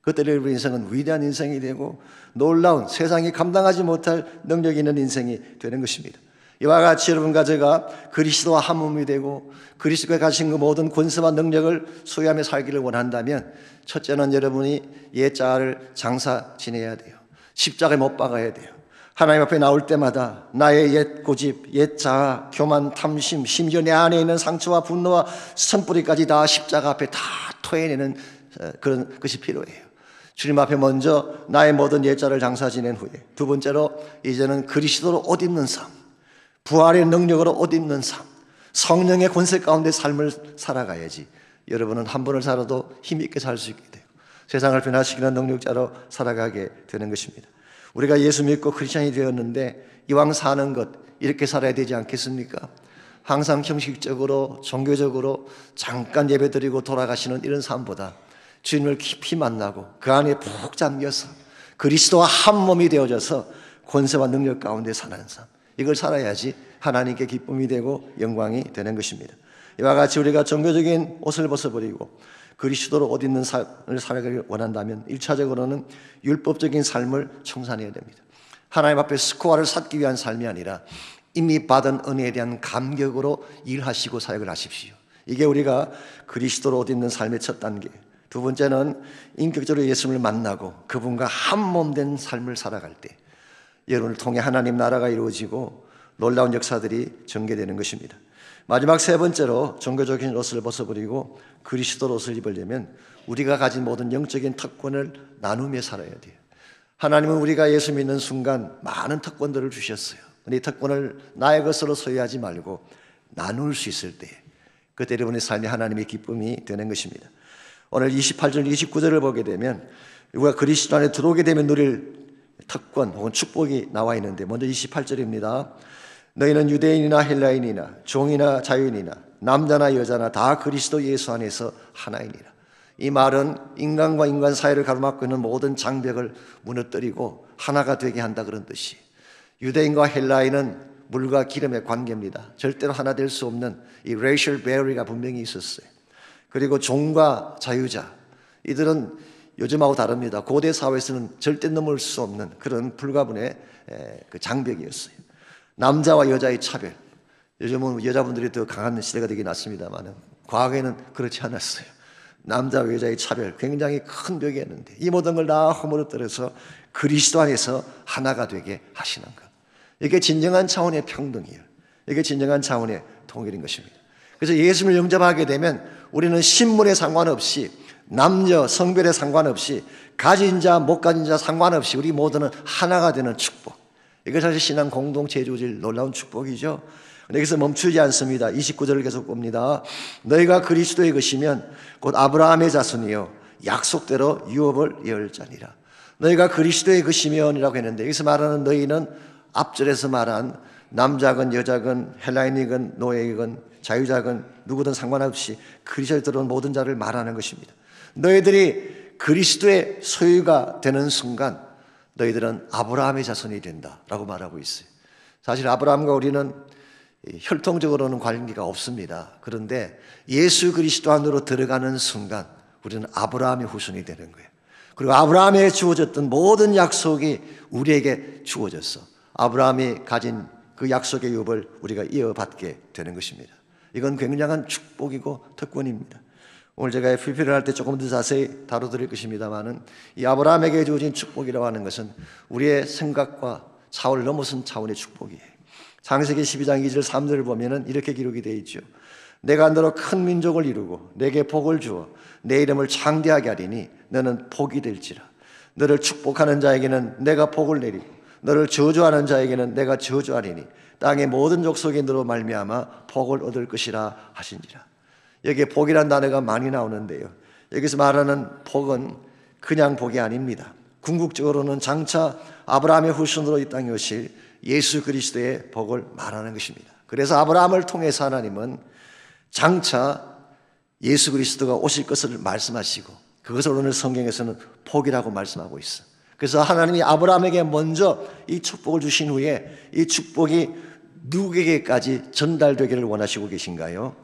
그때 여러분 인생은 위대한 인생이 되고 놀라운, 세상이 감당하지 못할 능력 있는 인생이 되는 것입니다. 이와 같이 여러분과 제가 그리스도와 한 몸이 되고 그리스도가 가신 그 모든 권세와 능력을 소유하며 살기를 원한다면, 첫째는 여러분이 옛자를 장사 지내야 돼요. 십자가에 못 박아야 돼요. 하나님 앞에 나올 때마다 나의 옛 고집, 옛 자아, 교만, 탐심, 심지어 내 안에 있는 상처와 분노와 선뿌리까지 다 십자가 앞에 다 토해내는 그런 것이 필요해요. 주님 앞에 먼저 나의 모든 옛자를 장사 지낸 후에, 두 번째로 이제는 그리스도로 옷 입는 삶, 부활의 능력으로 옷 입는 삶, 성령의 권세 가운데 삶을 살아가야지 여러분은 한 번을 살아도 힘있게 살 수 있게 되고 세상을 변화시키는 능력자로 살아가게 되는 것입니다. 우리가 예수 믿고 크리스찬이 되었는데 이왕 사는 것 이렇게 살아야 되지 않겠습니까? 항상 형식적으로 종교적으로 잠깐 예배드리고 돌아가시는 이런 삶보다 주님을 깊이 만나고 그 안에 푹 잠겨서 그리스도와 한 몸이 되어져서 권세와 능력 가운데 사는 삶, 이걸 살아야지 하나님께 기쁨이 되고 영광이 되는 것입니다. 이와 같이 우리가 종교적인 옷을 벗어버리고 그리스도로 옷 입는 삶을 살아가길 원한다면 1차적으로는 율법적인 삶을 청산해야 됩니다. 하나님 앞에 스코어를 쌓기 위한 삶이 아니라 이미 받은 은혜에 대한 감격으로 일하시고 사역을 하십시오. 이게 우리가 그리스도로 옷 입는 삶의 첫 단계. 두 번째는 인격적으로 예수님을 만나고 그분과 한 몸 된 삶을 살아갈 때 여러분을 통해 하나님 나라가 이루어지고 놀라운 역사들이 전개되는 것입니다. 마지막 세 번째로 종교적인 옷을 벗어버리고 그리스도 옷을 입으려면 우리가 가진 모든 영적인 특권을 나누며 살아야 돼요. 하나님은 우리가 예수 믿는 순간 많은 특권들을 주셨어요. 이 특권을 나의 것으로 소유하지 말고 나눌 수 있을 때 그때 여러분의 삶이 하나님의 기쁨이 되는 것입니다. 오늘 28절 29절을 보게 되면 우리가 그리스도 안에 들어오게 되면 누릴 특권 혹은 축복이 나와 있는데, 먼저 28절입니다. 너희는 유대인이나 헬라인이나 종이나 자유인이나 남자나 여자나 다 그리스도 예수 안에서 하나이니라. 이 말은 인간과 인간 사이를 가로막고 있는 모든 장벽을 무너뜨리고 하나가 되게 한다, 그런 뜻이. 유대인과 헬라인은 물과 기름의 관계입니다. 절대로 하나 될 수 없는 이 racial barrier가 분명히 있었어요. 그리고 종과 자유자, 이들은 요즘하고 다릅니다. 고대 사회에서는 절대 넘을 수 없는 그런 불가분의 그 장벽이었어요. 남자와 여자의 차별, 요즘은 여자분들이 더 강한 시대가 되긴 났습니다만 과거에는 그렇지 않았어요. 남자와 여자의 차별, 굉장히 큰 벽이었는데 이 모든 걸 다 허물어뜨려서 그리스도 안에서 하나가 되게 하시는 것, 이게 진정한 차원의 평등이에요. 이게 진정한 차원의 통일인 것입니다. 그래서 예수님을 영접하게 되면 우리는 신분에 상관없이, 남녀 성별에 상관없이, 가진 자 못 가진 자 상관없이 우리 모두는 하나가 되는 축복, 이게 사실 신앙 공동체에 주어질 놀라운 축복이죠. 여기서 멈추지 않습니다. 29절을 계속 봅니다. 너희가 그리스도의 것이면 곧 아브라함의 자손이요 약속대로 유업을 이을 자니라. 너희가 그리스도의 것이면이라고 했는데 여기서 말하는 너희는 앞절에서 말한 남자건 여자건 헬라인이건 노예이건 자유자건 누구든 상관없이 그리스도에 들어온 모든 자를 말하는 것입니다. 너희들이 그리스도의 소유가 되는 순간 너희들은 아브라함의 자손이 된다라고 말하고 있어요. 사실 아브라함과 우리는 혈통적으로는 관계가 없습니다. 그런데 예수 그리스도 안으로 들어가는 순간 우리는 아브라함의 후손이 되는 거예요. 그리고 아브라함에 주어졌던 모든 약속이 우리에게 주어졌어. 아브라함이 가진 그 약속의 유업을 우리가 이어받게 되는 것입니다. 이건 굉장한 축복이고 특권입니다. 오늘 제가 필필을 할 때 조금 더 자세히 다뤄드릴 것입니다만은 이 아브라함에게 주어진 축복이라고 하는 것은 우리의 생각과 차원을 넘어선 차원의 축복이에요. 창세기 12장 2절 3절을 보면은 이렇게 기록이 되어 있죠. 내가 너로 큰 민족을 이루고 내게 복을 주어 내 이름을 창대하게 하리니 너는 복이 될지라. 너를 축복하는 자에게는 내가 복을 내리고 너를 저주하는 자에게는 내가 저주하리니 땅의 모든 족속이 너로 말미암아 복을 얻을 것이라 하신지라. 여기에 복이란 단어가 많이 나오는데요, 여기서 말하는 복은 그냥 복이 아닙니다. 궁극적으로는 장차 아브라함의 후손으로 이 땅에 오실 예수 그리스도의 복을 말하는 것입니다. 그래서 아브라함을 통해서 하나님은 장차 예수 그리스도가 오실 것을 말씀하시고 그것을 오늘 성경에서는 복이라고 말씀하고 있어. 그래서 하나님이 아브라함에게 먼저 이 축복을 주신 후에 이 축복이 누구에게까지 전달되기를 원하시고 계신가요?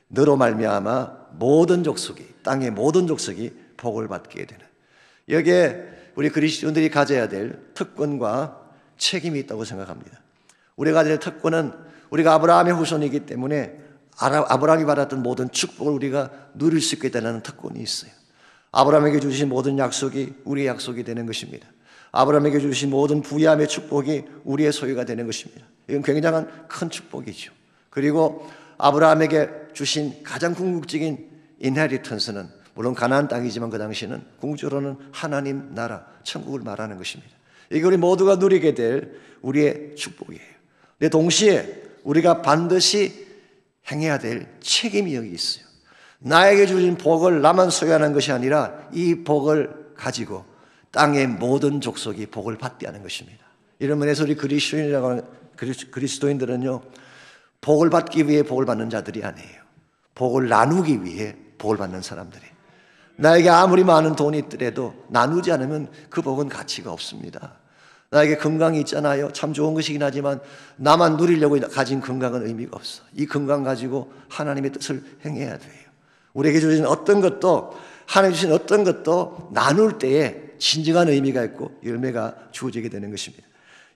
너로 말미암아 모든 족속이, 땅의 모든 족속이 복을 받게 되는, 여기에 우리 그리스도인들이 가져야 될 특권과 책임이 있다고 생각합니다. 우리가 가질 특권은 우리가 아브라함의 후손이기 때문에 아브라함이 받았던 모든 축복을 우리가 누릴 수 있게 되는 특권이 있어요. 아브라함에게 주신 모든 약속이 우리의 약속이 되는 것입니다. 아브라함에게 주신 모든 부유함의 축복이 우리의 소유가 되는 것입니다. 이건 굉장한 큰 축복이죠. 그리고 아브라함에게 주신 가장 궁극적인 인헤리턴스는 물론 가나안 땅이지만 그 당시에는 궁극적으로는 하나님 나라, 천국을 말하는 것입니다. 이게 우리 모두가 누리게 될 우리의 축복이에요. 근데 동시에 우리가 반드시 행해야 될 책임이 여기 있어요. 나에게 주신 복을 나만 소유하는 것이 아니라 이 복을 가지고 땅의 모든 족속이 복을 받게 하는 것입니다. 이런 면에서 우리 그리스도인들은요, 복을 받기 위해 복을 받는 자들이 아니에요. 복을 나누기 위해 복을 받는 사람들이에요. 나에게 아무리 많은 돈이 있더라도 나누지 않으면 그 복은 가치가 없습니다. 나에게 건강이 있잖아요. 참 좋은 것이긴 하지만 나만 누리려고 가진 건강은 의미가 없어. 이 건강 가지고 하나님의 뜻을 행해야 돼요. 우리에게 주신 어떤 것도, 하나님 주신 어떤 것도 나눌 때에 진정한 의미가 있고 열매가 주어지게 되는 것입니다.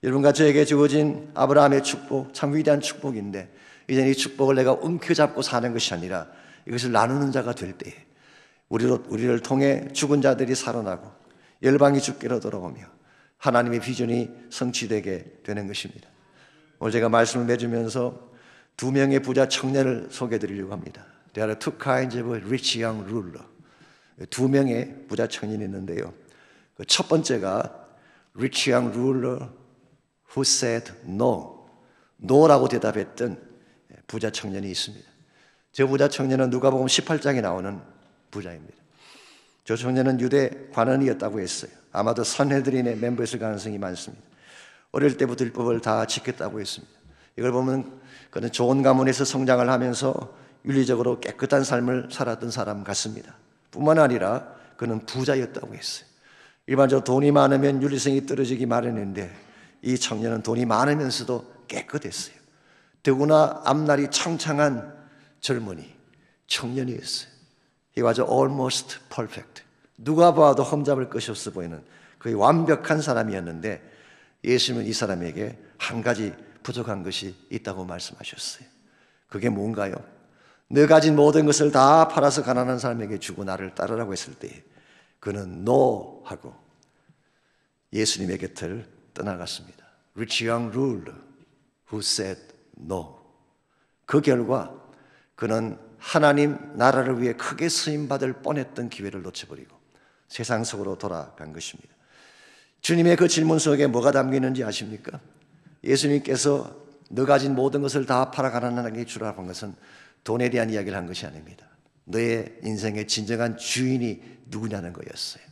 여러분과 저에게 주어진 아브라함의 축복, 참 위대한 축복인데 이제 이 축복을 내가 움켜잡고 사는 것이 아니라 이것을 나누는 자가 될 때에 우리를 통해 죽은 자들이 살아나고 열방이 주께로 돌아오며 하나님의 비전이 성취되게 되는 것입니다. 오늘 제가 말씀을 맺으면서 두 명의 부자 청년을 소개해 드리려고 합니다. There are two kinds of rich young ruler. 두 명의 부자 청년이 있는데요. 첫 번째가 rich young ruler who said no. no라고 대답했던 부자 청년이 있습니다. 저 부자 청년은 누가복음 18장에 나오는 부자입니다. 저 청년은 유대 관원이었다고 했어요. 아마도 산헤드린의 멤버였을 가능성이 많습니다. 어릴 때부터 율법을 다 지켰다고 했습니다. 이걸 보면 그는 좋은 가문에서 성장을 하면서 윤리적으로 깨끗한 삶을 살았던 사람 같습니다. 뿐만 아니라 그는 부자였다고 했어요. 일반적으로 돈이 많으면 윤리성이 떨어지기 마련인데 이 청년은 돈이 많으면서도 깨끗했어요. 더구나 앞날이 창창한 젊은이, 청년이었어요. He was almost perfect. 누가 봐도 흠잡을 것이 없어 보이는 거의 완벽한 사람이었는데 예수님은 이 사람에게 한 가지 부족한 것이 있다고 말씀하셨어요. 그게 뭔가요? 너 가진 모든 것을 다 팔아서 가난한 사람에게 주고 나를 따르라고 했을 때 그는 no 하고 예수님의 곁을 떠나갔습니다. Rich young ruler who said no. 그 결과 그는 하나님 나라를 위해 크게 쓰임받을 뻔했던 기회를 놓쳐버리고 세상 속으로 돌아간 것입니다. 주님의 그 질문 속에 뭐가 담기는지 아십니까? 예수님께서 너 가진 모든 것을 다 팔아 가난하게 주라고 한 것은 돈에 대한 이야기를 한 것이 아닙니다. 너의 인생의 진정한 주인이 누구냐는 거였어요.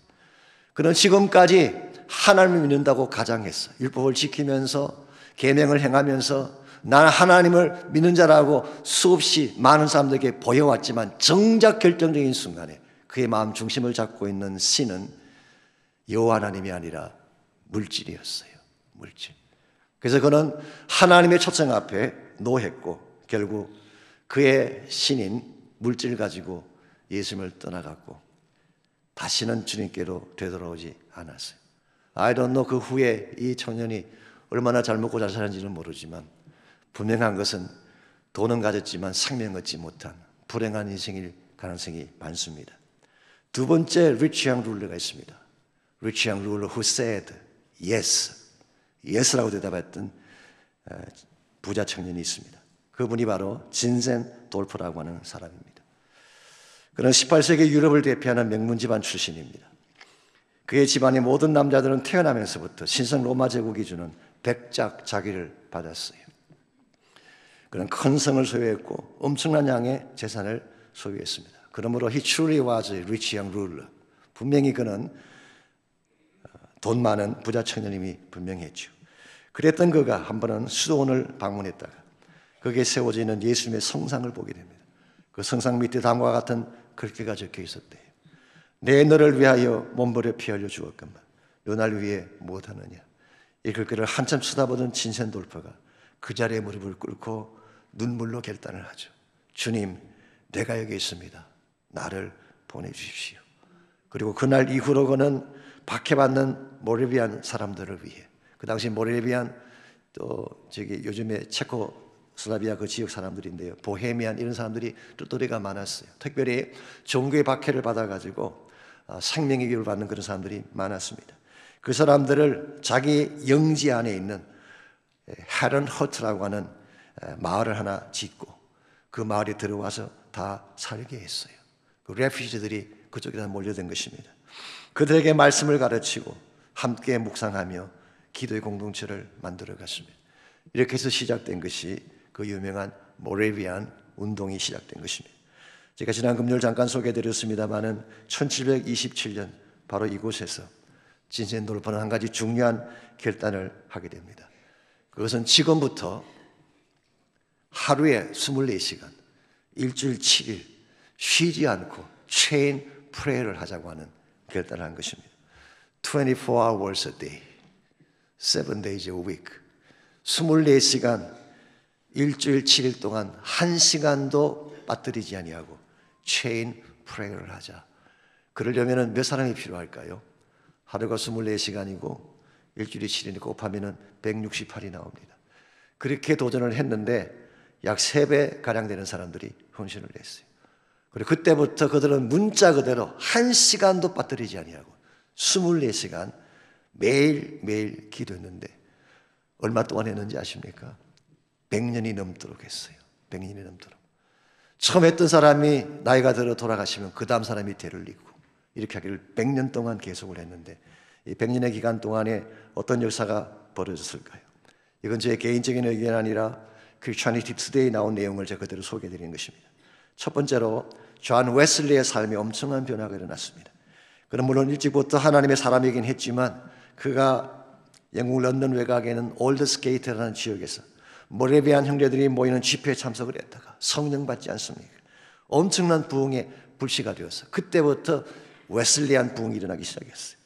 그는 지금까지 하나님을 믿는다고 가장했어요. 율법을 지키면서 계명을 행하면서 나는 하나님을 믿는 자라고 수없이 많은 사람들에게 보여왔지만 정작 결정적인 순간에 그의 마음 중심을 잡고 있는 신은 여호와 하나님이 아니라 물질이었어요. 물질. 그래서 그는 하나님의 초청 앞에 노했고 결국 그의 신인 물질 가지고 예수님을 떠나갔고 다시는 주님께로 되돌아오지 않았어요. I don't know 그 후에 이 청년이 얼마나 잘 먹고 잘 사는지는 모르지만 분명한 것은 돈은 가졌지만 생명 얻지 못한 불행한 인생일 가능성이 많습니다. 두 번째 rich young ruler가 있습니다. rich young ruler who said yes. yes라고 대답했던 부자 청년이 있습니다. 그분이 바로 진센 돌프라고 하는 사람입니다. 그는 18세기 유럽을 대표하는 명문 집안 출신입니다. 그의 집안의 모든 남자들은 태어나면서부터 신성 로마 제국이 주는 백작 자기를 받았어요. 그는 큰 성을 소유했고 엄청난 양의 재산을 소유했습니다. 그러므로 he truly was a rich young ruler. 분명히 그는 돈 많은 부자 청년임이 분명했죠. 그랬던 그가 한 번은 수도원을 방문했다가 거기에 세워져 있는 예수님의 성상을 보게 됩니다. 그 성상 밑에 다음과 같은 글귀가 적혀 있었대요. 내 너를 위하여 몸버려 피 흘려 주었건만 너 날 위해 무엇하느냐. 이 글귀를 한참 쳐다보던 진센돌퍼가 그 자리에 무릎을 꿇고 눈물로 결단을 하죠. 주님, 내가 여기 있습니다. 나를 보내주십시오. 그리고 그날 이후로 그는 박해받는 모라비안 사람들을 위해, 그 당시 모라비안 또 요즘에 체코슬라비아 그 지역 사람들인데요, 보헤미안 이런 사람들이 또래가 많았어요. 특별히 종교의 박해를 받아가지고 생명의 위협을 받는 그런 사람들이 많았습니다. 그 사람들을 자기 영지 안에 있는 헤런허트라고 하는 마을을 하나 짓고 그 마을에 들어와서 다 살게 했어요. 그 레퓨지들이 그쪽에 다 몰려든 것입니다. 그들에게 말씀을 가르치고 함께 묵상하며 기도의 공동체를 만들어 갔습니다. 이렇게 해서 시작된 것이 그 유명한 모라비안 운동이 시작된 것입니다. 제가 지난 금요일 잠깐 소개해드렸습니다마는 1727년 바로 이곳에서 진센돌퍼는 한 가지 중요한 결단을 하게 됩니다. 그것은 지금부터 하루에 24시간, 일주일 7일 쉬지 않고 체인 프레이를 하자고 하는 결단을 한 것입니다. 24 hours a day, 7 days a week. 24시간, 일주일 7일 동안 1시간도 빠뜨리지 아니하고 체인 프레이를 하자. 그러려면 몇 사람이 필요할까요? 하루가 24시간이고 일주일이 7일이 곱하면 168이 나옵니다. 그렇게 도전을 했는데 약 3배 가량 되는 사람들이 헌신을 했어요. 그리고 그때부터 그들은 문자 그대로 1시간도 빠뜨리지 아니하고 24시간 매일매일 기도했는데 얼마 동안 했는지 아십니까? 100년이 넘도록 했어요. 100년이 넘도록. 처음 했던 사람이 나이가 들어 돌아가시면 그 다음 사람이 대를 잇고 이렇게 하기를 100년 동안 계속을 했는데 이 100년의 기간 동안에 어떤 역사가 벌어졌을까요? 이건 제 개인적인 의견이 아니라 Christianity Today에 나온 내용을 제가 그대로 소개해드리는 것입니다. 첫 번째로 존 웨슬리의 삶에 엄청난 변화가 일어났습니다. 그는 물론 일찍부터 하나님의 사람이긴 했지만 그가 영국 런던 외곽에 있는 올드스게이트라는 지역에서 모라비안 형제들이 모이는 집회에 참석을 했다가 성령 받지 않습니까? 엄청난 부흥의 불씨가 되어서 그때부터 웨슬리안 부흥이 일어나기 시작했어요.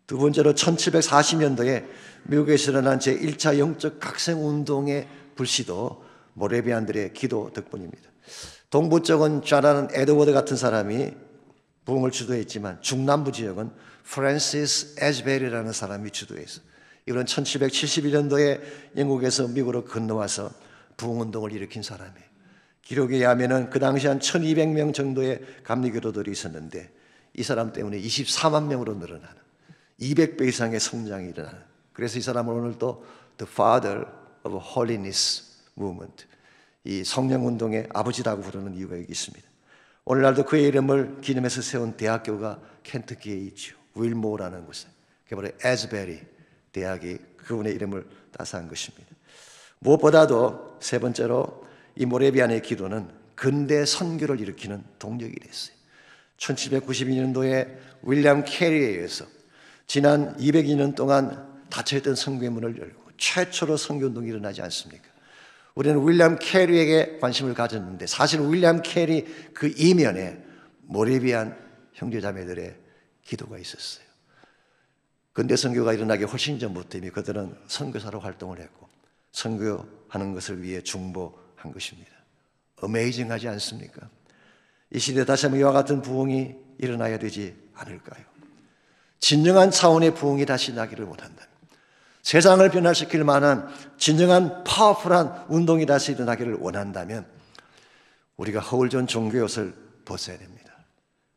두 번째로 1740년도에 미국에서 일어난 제1차 영적 각성운동의 불씨도 모라비안들의 기도 덕분입니다. 동부 쪽은 좌라는 에드워드 같은 사람이 부흥을 주도했지만 중남부 지역은 프랜시스 에즈베리라는 사람이 주도해서 이분은 1771년도에 영국에서 미국으로 건너와서 부흥운동을 일으킨 사람이에요. 기록에 의하면 그 당시 한 1200명 정도의 감리교도들이 있었는데 이 사람 때문에 24만 명으로 늘어나는 200배 이상의 성장이 일어나는, 그래서 이 사람을 오늘 또 The Father of Holiness Movement, 이 성령운동의 아버지라고 부르는 이유가 여기 있습니다. 오늘날도 그의 이름을 기념해서 세운 대학교가 켄터키에 있죠. 윌모어라는 곳에. 그게 바로 에즈베리 대학이 그분의 이름을 따서 한 것입니다. 무엇보다도 세 번째로 이 모라비안의 기도는 근대 선교를 일으키는 동력이 됐어요. 1792년도에 윌리엄 캐리에 의해서 지난 202년 동안 닫혀있던 선교의 문을 열고 최초로 선교운동이 일어나지 않습니까? 우리는 윌리엄 캐리에게 관심을 가졌는데 사실 윌리엄 캐리 그 이면에 모라비안 형제자매들의 기도가 있었어요. 근대 선교가 일어나기 훨씬 전부터 이미 그들은 선교사로 활동을 했고 선교하는 것을 위해 중보한 것입니다. 어메이징하지 않습니까? 이 시대에 다시 한번 이와 같은 부흥이 일어나야 되지 않을까요? 진정한 차원의 부흥이 다시 나기를 원한다면, 세상을 변화시킬 만한 진정한 파워풀한 운동이 다시 일어나기를 원한다면 우리가 허울전 종교의 옷을 벗어야 됩니다.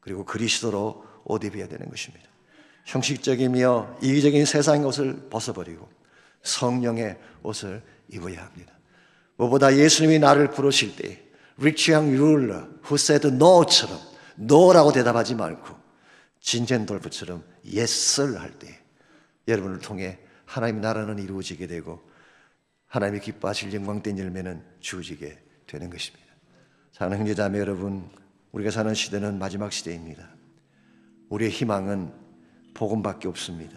그리고 그리스도로 옷 입어야 되는 것입니다. 형식적이며 이기적인 세상의 옷을 벗어버리고 성령의 옷을 입어야 합니다. 무엇보다 예수님이 나를 부르실 때 Rich young ruler who said no처럼 no라고 대답하지 말고 진젠돌프처럼 yes sir 할 때 여러분을 통해 하나님의 나라는 이루어지게 되고 하나님이 기뻐하실 영광된 열매는 주어지게 되는 것입니다. 사랑하는 형제자매 여러분, 우리가 사는 시대는 마지막 시대입니다. 우리의 희망은 복음밖에 없습니다.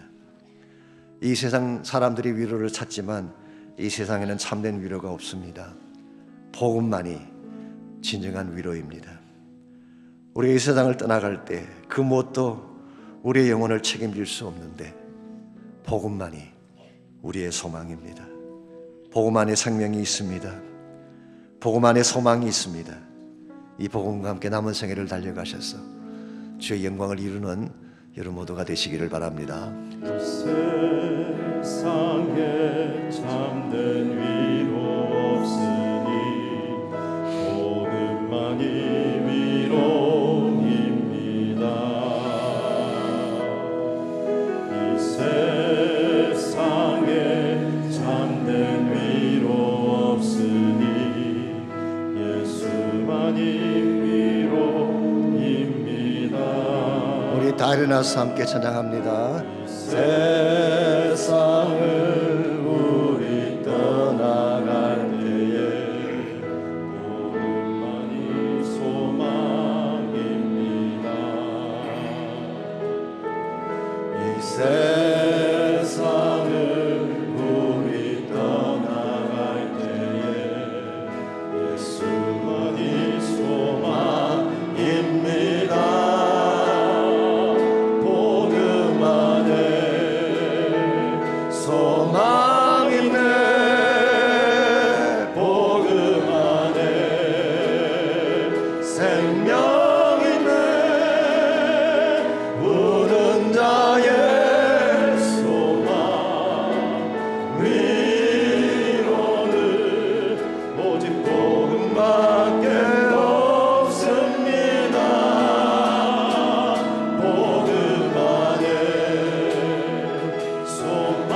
이 세상 사람들이 위로를 찾지만 이 세상에는 참된 위로가 없습니다. 복음만이 진정한 위로입니다. 우리가 이 세상을 떠나갈 때 그 무엇도 우리의 영혼을 책임질 수 없는데 복음만이 우리의 소망입니다. 복음 안에 생명이 있습니다. 복음 안에 소망이 있습니다. 이 복음과 함께 남은 생애를 달려가셔서 주의 영광을 이루는 여러분 모두가 되시기를 바랍니다. 세상에 참된 위로 없으니 복음만이 위로입니다. 이 세상에 참된 위로 없으니 예수만이 위로입니다. 우리 다 일어나서 함께 찬양합니다. 세상을 우리 떠나갈 때에 복음만이 소망입니다. 이 세상을 우리 떠나갈 때에 예수만이 소망입니다. 소망 있네. 복음 안에 생명 있네. 우는 자의 소망 위로는 오직 복음밖에 없습니다. 복음 안에 소망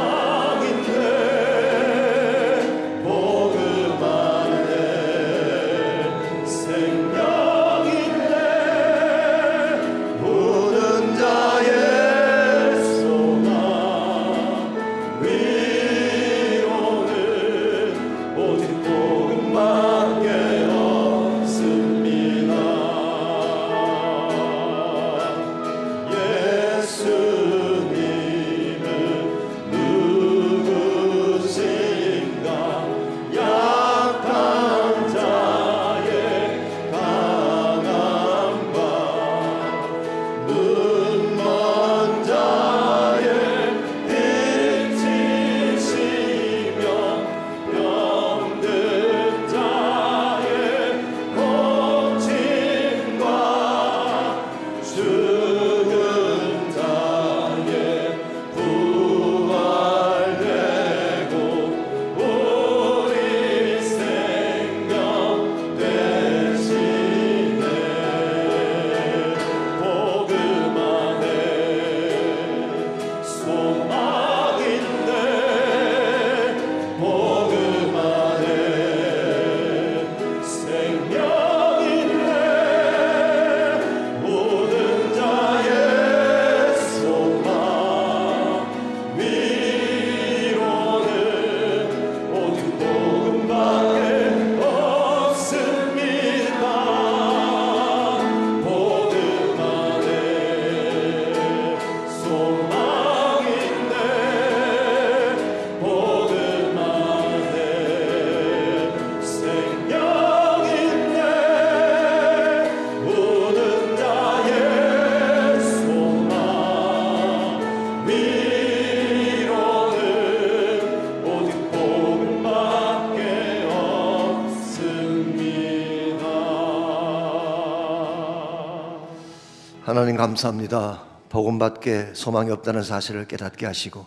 하나님 감사합니다. 복음밖에 소망이 없다는 사실을 깨닫게 하시고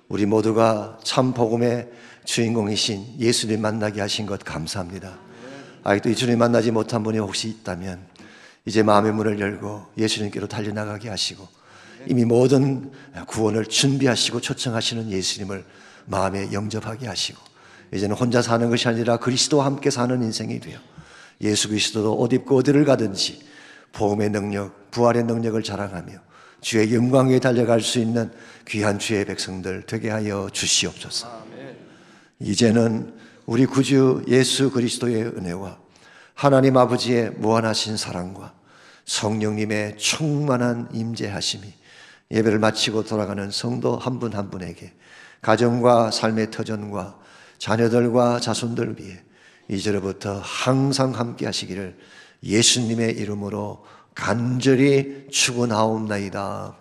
우리 모두가 참 복음의 주인공이신 예수님 만나게 하신 것 감사합니다. 아직도 이 주님 만나지 못한 분이 혹시 있다면 이제 마음의 문을 열고 예수님께로 달려나가게 하시고 이미 모든 구원을 준비하시고 초청하시는 예수님을 마음에 영접하게 하시고 이제는 혼자 사는 것이 아니라 그리스도와 함께 사는 인생이 되어 예수 그리스도도 옷 입고 어디를 가든지 복음의 능력, 부활의 능력을 자랑하며 주의 영광 위에 달려갈 수 있는 귀한 주의 백성들 되게 하여 주시옵소서. 이제는 우리 구주 예수 그리스도의 은혜와 하나님 아버지의 무한하신 사랑과 성령님의 충만한 임재하심이 예배를 마치고 돌아가는 성도 한 분 한 분에게 가정과 삶의 터전과 자녀들과 자손들 위해 이제로부터 항상 함께 하시기를 예수님의 이름으로 간절히 축원하옵나이다.